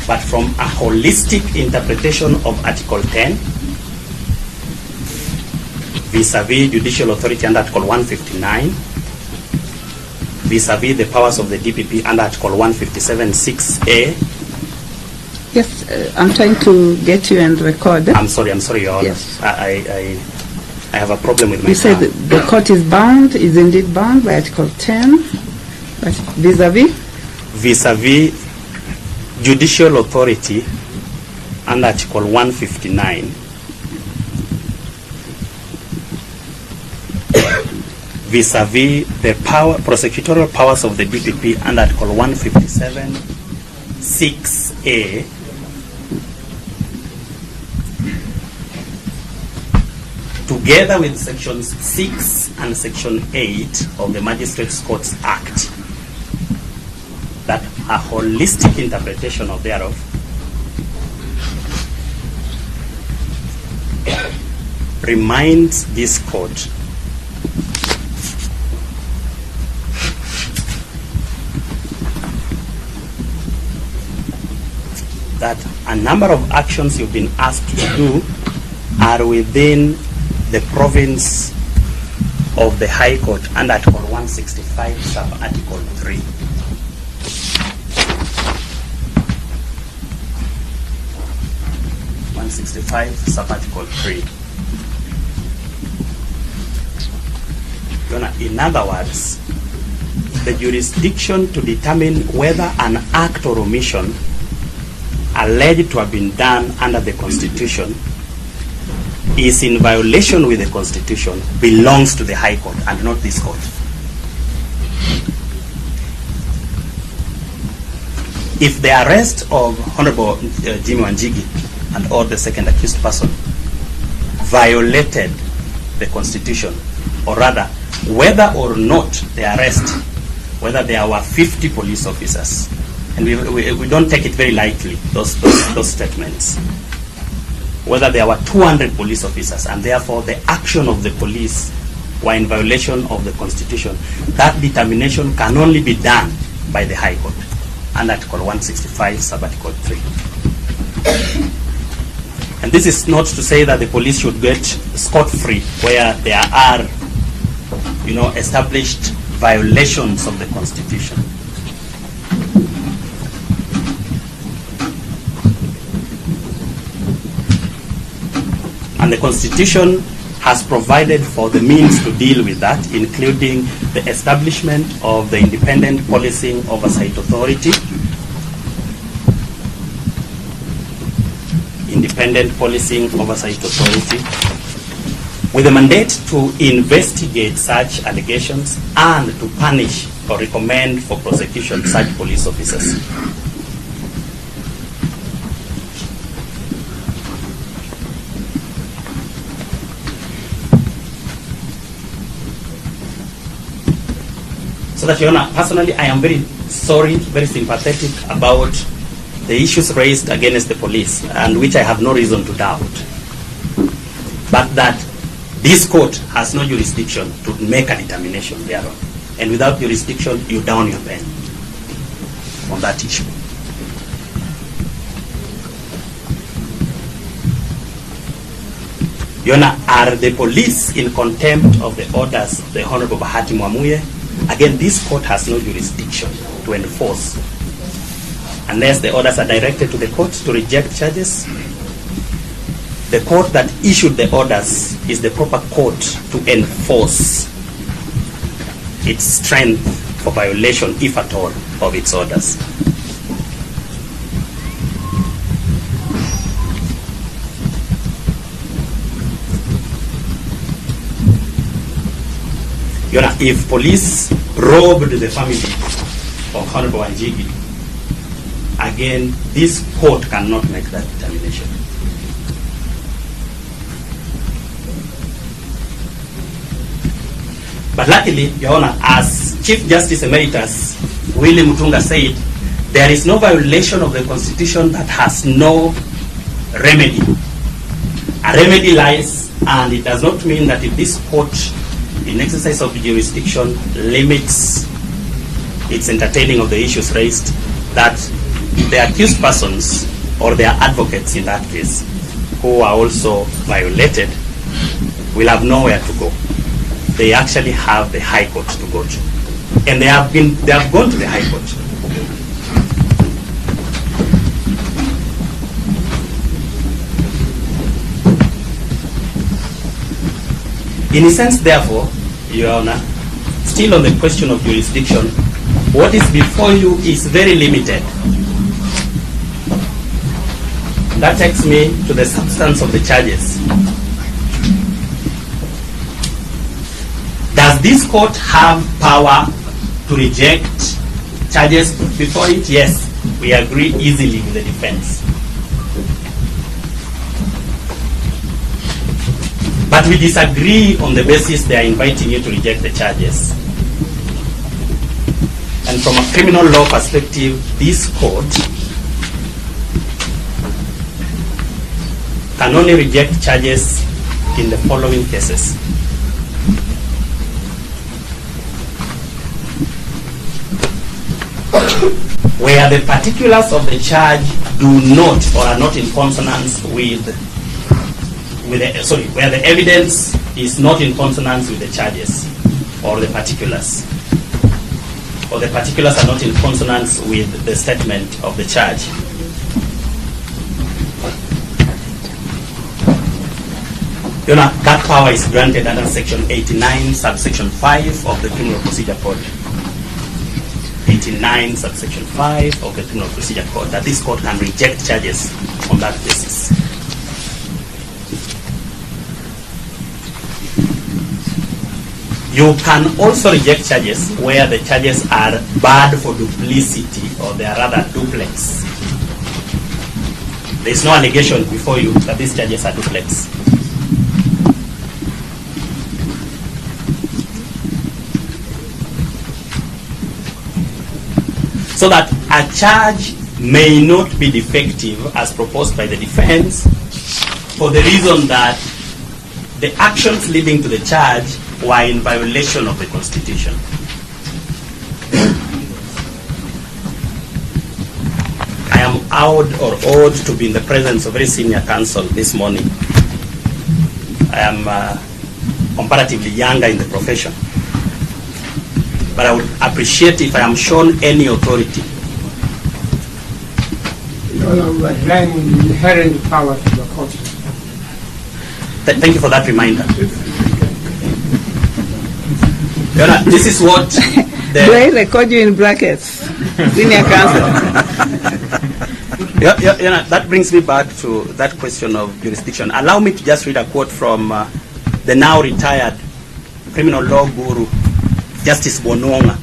but from a holistic interpretation of Article 10 vis-a-vis judicial authority under Article 159, vis-a-vis the powers of the DPP under Article 157(6)(a. Yes, I'm trying to get you and record. I'm sorry, Your Honor. Yes. I have a problem with my You said the court is bound, is indeed bound by Article 10, but vis-a-vis? Vis-a-vis judicial authority under Article 159, vis-a-vis the prosecutorial powers of the DPP under Article 157(6)(a, together with Sections 6 and Section 8 of the Magistrates Courts Act, that a holistic interpretation of thereof reminds this court that a number of actions you've been asked to do are within the province of the High Court under Article 165, sub-Article 3. Sub-Article 3. In other words, the jurisdiction to determine whether an act or omission alleged to have been done under the Constitution is in violation with the Constitution belongs to the High Court and not this court. If the arrest of Honorable Jimi Wanjigi and or the second accused person violated the Constitution, or rather, whether or not the arrest, whether there were 50 police officers, and we don't take it very lightly, those statements, whether there were 200 police officers, and therefore the action of the police were in violation of the Constitution, that determination can only be done by the High Court under Article 165, sub-Article 3. And this is not to say that the police should get scot-free where there are, established violations of the Constitution. And the Constitution has provided for the means to deal with that, including the establishment of the Independent Policing Oversight Authority, with a mandate to investigate such allegations and to punish or recommend for prosecution such police officers. So that, Your Honor, personally, I am very sorry, very sympathetic about the issues raised against the police, and which I have no reason to doubt. But that this court has no jurisdiction to make a determination thereon. And without jurisdiction, you down your pen on that issue. Your Honor, are the police in contempt of the orders of the Honorable Bahati Mwamuye? Again, this court has no jurisdiction to enforce unless the orders are directed to the court to reject charges. The court that issued the orders is the proper court to enforce its strength for violation, if at all, of its orders. Your Honor, if police robbed the family of Honorable Wanjigi, again, this court cannot make that determination. But luckily, Your Honor, as Chief Justice Emeritus William Mutunga said, there is no violation of the Constitution that has no remedy. A remedy lies, and it does not mean that if this court, in exercise of jurisdiction, limits its entertaining of the issues raised, that the accused persons or their advocates in that case, who are also violated, will have nowhere to go. They actually have the High Court to go to, and they have gone to the High Court. In a sense, therefore, Your Honor, still on the question of jurisdiction, what is before you is very limited. That takes me to the substance of the charges. Does this court have power to reject charges before it? Yes, we agree easily with the defense. But we disagree on the basis they are inviting you to reject the charges. And from a criminal law perspective, this court can only reject charges in the following cases. Where the particulars of the charge do not or are not in consonance with where the evidence is not in consonance with the charges or the particulars, or the particulars are not in consonance with the statement of the charge. You know, that power is granted under Section 89, subsection 5 of the Criminal Procedure Code. 89, subsection 5 of the Criminal Procedure Code, that this court can reject charges on that basis. You can also reject charges where the charges are bad for duplicity, or they are rather duplex. There is no allegation before you that these charges are duplex. So that a charge may not be defective as proposed by the defense for the reason that the actions leading to the charge were in violation of the Constitution. I am awed to be in the presence of very senior counsel this morning. I am comparatively younger in the profession, but I would appreciate if I am shown any authority. Relying on the inherent powers of the court. Thank you for that reminder. This is what Do I record you in brackets? Senior counsel. That brings me back to that question of jurisdiction. Allow me to just read a quote from the now retired criminal law guru, Justice Bononga.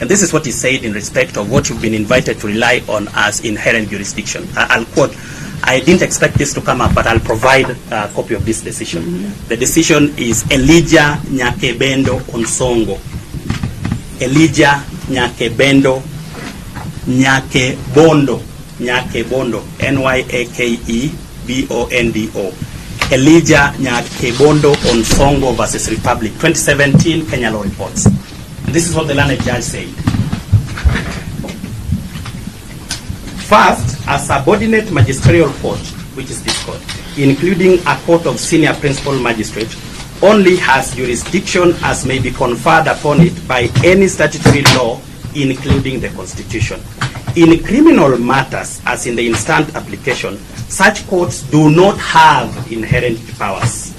And this is what he said in respect of what you've been invited to rely on as inherent jurisdiction. I'll quote. I didn't expect this to come up, but I'll provide a copy of this decision. The decision is Elijah Nyakebendo Onsongo. Elijah Nyakebondo, Nyakebondo, Nyakebondo, Elijah Nyakebondo on Songo versus Republic, 2017 Kenya Law Reports. And this is what the learned judge said. First, a subordinate magisterial court, which is this court, including a court of senior principal magistrate, only has jurisdiction as may be conferred upon it by any statutory law, including the Constitution. In criminal matters, as in the instant application, such courts do not have inherent powers.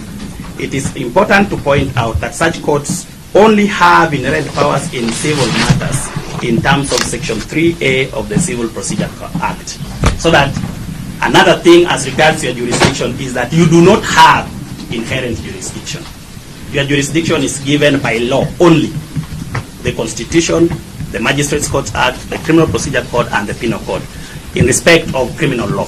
It is important to point out that such courts only have inherent powers in civil matters in terms of Section 3A of the Civil Procedure Act. So that another thing as regards your jurisdiction is that you do not have inherent jurisdiction. Your jurisdiction is given by law only. The Constitution, the Magistrates Court Act, the Criminal Procedure Code, and the Penal Code in respect of criminal law.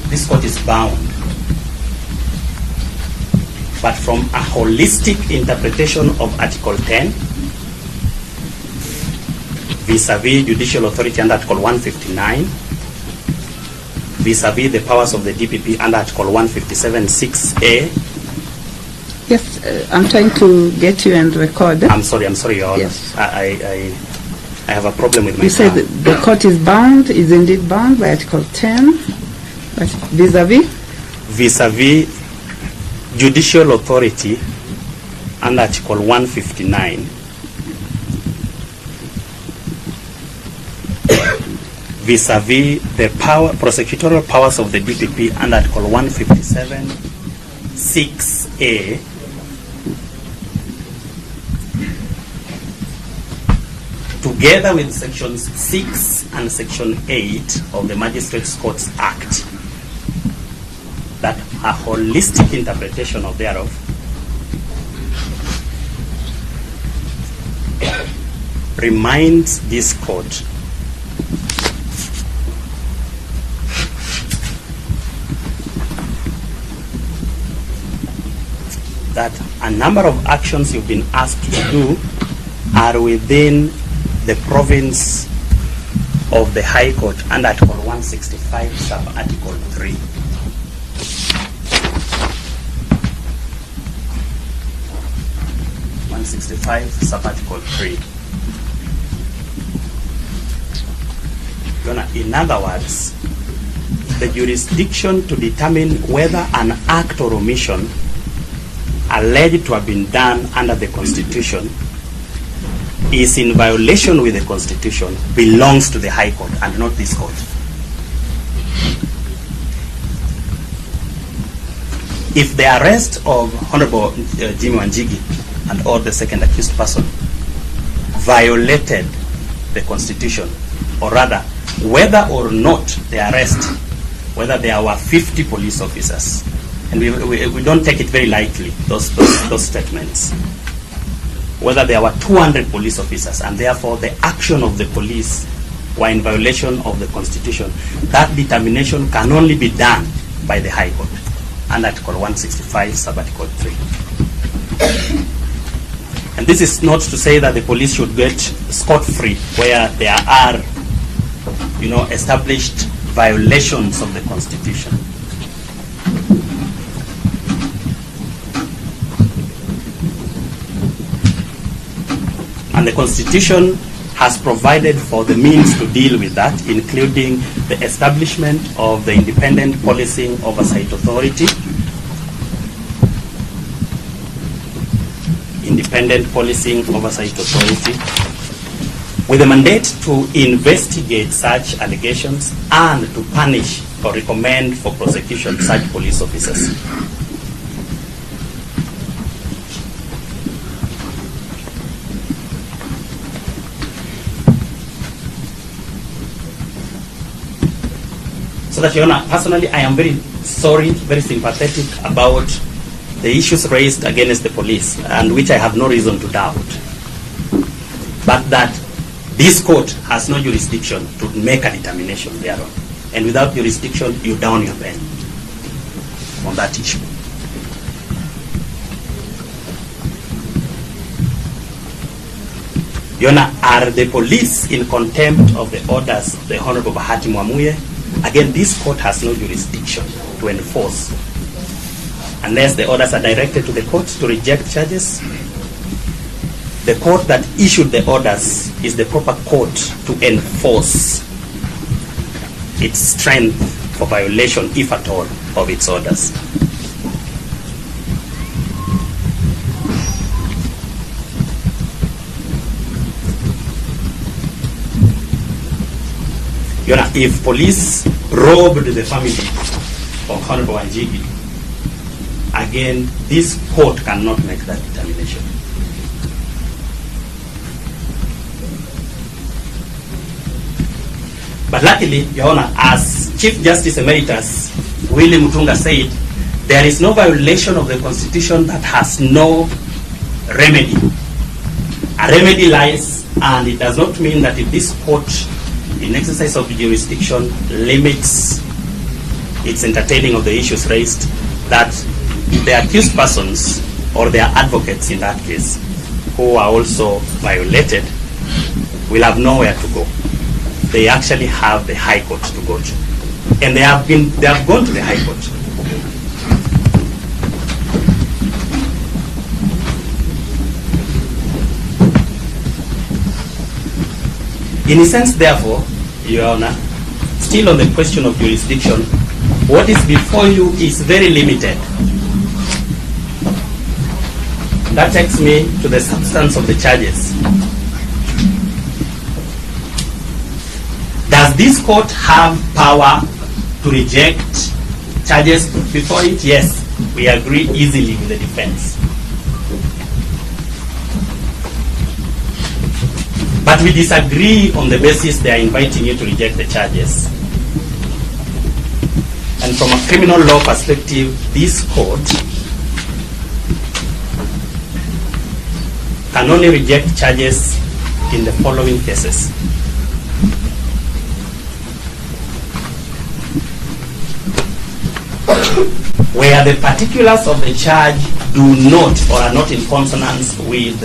This court is bound, but from a holistic interpretation of Article 10, vis-a-vis judicial authority under Article 159, vis-a-vis the powers of the DPP under Article 157(6)(a. Yes, I'm trying to get you and record. I'm sorry, Your Honor. Yes. I have a problem with my You said the court is bound, is indeed bound by Article 10, but vis-a-vis? Vis-a-vis judicial authority under Article 159, vis-a-vis the prosecutorial powers of the DPP under Article 157(6)(a, together with Sections 6 and Section 8 of the Magistrates Courts Act, that a holistic interpretation of thereof reminds this court that a number of actions you've been asked to do are within the province of the High Court under Article 165, sub-article 3. Sub-article 3. In other words, the jurisdiction to determine whether an act or omission alleged to have been done under the Constitution is in violation with the Constitution belongs to the High Court and not this court. If the arrest of Honorable Jimi Wanjigi and or the second accused person violated the Constitution, or rather, whether or not the arrest, whether there were 50 police officers, and we don't take it very lightly, those statements, whether there were 200 police officers, and therefore the action of the police were in violation of the Constitution, that determination can only be done by the High Court under Article 165, sub-article 3. And this is not to say that the police should get scot-free where there are, established violations of the Constitution. And the Constitution has provided for the means to deal with that, including the establishment of the Independent Policing Oversight Authority, with a mandate to investigate such allegations and to punish or recommend for prosecution such police officers. So that, Your Honor, personally, I am very sorry, very sympathetic about the issues raised against the police, and which I have no reason to doubt. But that this court has no jurisdiction to make a determination thereon. And without jurisdiction, you down your pen. on that issue. Your Honor, are the police in contempt of the orders of the Honorable Bahati Mwamuye? Again, this court has no jurisdiction to enforce unless the orders are directed to the court to reject charges. The court that issued the orders is the proper court to enforce its strength for violation, if at all, of its orders. Your Honor, if police robbed the family of Honorable Wanjigi, again, this court cannot make that determination. But luckily, Your Honor, as Chief Justice Emeritus Willie Mutunga said, there is no violation of the Constitution that has no remedy. A remedy lies, and it does not mean that if this court, in exercise of the jurisdiction, limits its entertaining of the issues raised, that the accused persons or their advocates in that case, who are also violated, will have nowhere to go. They actually have the High Court to go to, and they have gone to the High Court. In a sense, therefore, Your Honor, still on the question of jurisdiction, what is before you is very limited. That takes me to the substance of the charges. Does this court have power to reject charges before it? Yes, we agree easily with the defense. But we disagree on the basis they are inviting you to reject the charges. And from a criminal law perspective, this court can only reject charges in the following cases. Where the particulars of the charge do not or are not in consonance with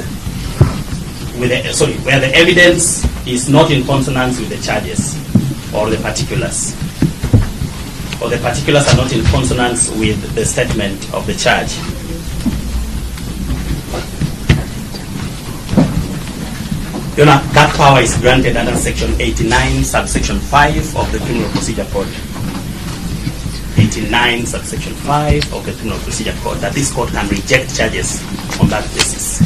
where the evidence is not in consonance with the charges or the particulars, or the particulars are not in consonance with the statement of the charge. You know, that power is granted under Section 89, subsection 5 of the Criminal Procedure Code. 89, subsection 5 of the Criminal Procedure Code, that this court can reject charges on that basis.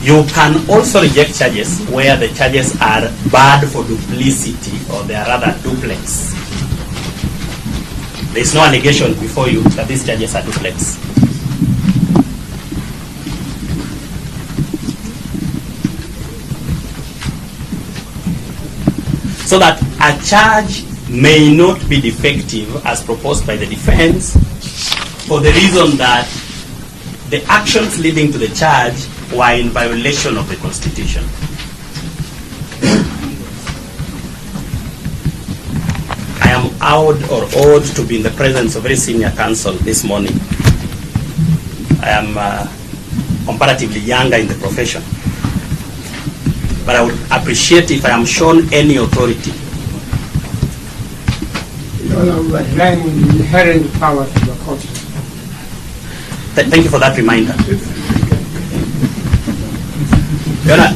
You can also reject charges where the charges are bad for duplicity, or they are rather duplex. There is no allegation before you that these charges are duplex. So that a charge may not be defective as proposed by the defense for the reason that the actions leading to the charge were in violation of the Constitution. I am awed to be in the presence of very senior counsel this morning. I am comparatively younger in the profession, but I would appreciate if I am shown any authority. You are relying on the inherent powers of the court. Thank you for that reminder.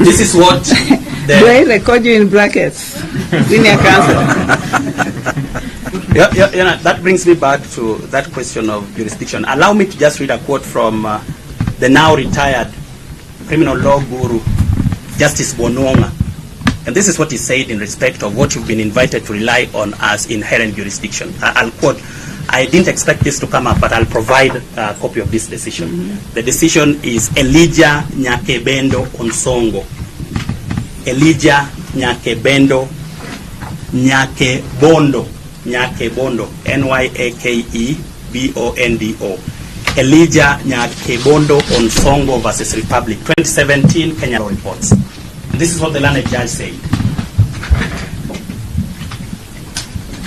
This is what do I record you in brackets? Senior counsel. That brings me back to that question of jurisdiction. Allow me to just read a quote from the now retired criminal law guru, Justice Bononga. And this is what he said in respect of what you've been invited to rely on as inherent jurisdiction. I'll quote. I didn't expect this to come up, but I'll provide a copy of this decision. Mm-hmm. The decision is Elijah Nyakebendo Onsongo. Elijah Nyakebendo Nyakebondo. Nyakebondo. Elijah Nyakebondo Onsongo versus Republic, 2017 Kenya Law Reports. And this is what the learned judge said.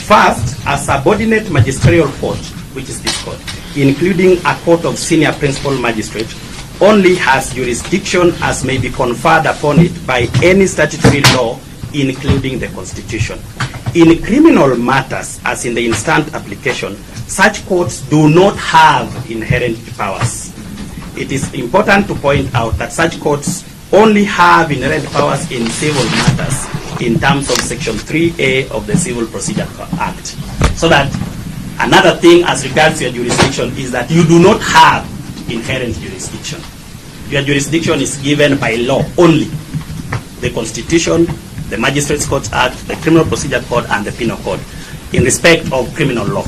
First, a subordinate magisterial court, which is this court, including a court of senior principal magistrate, only has jurisdiction as may be conferred upon it by any statutory law, including the Constitution. In criminal matters, as in the instant application, such courts do not have inherent powers. It is important to point out that such courts only have inherent powers in civil matters in terms of Section 3A of the Civil Procedure Act. So that another thing as regards your jurisdiction is that you do not have inherent jurisdiction. Your jurisdiction is given by law only. The Constitution, the Magistrates Court Act, the Criminal Procedure Code, and the Penal Code in respect of criminal law.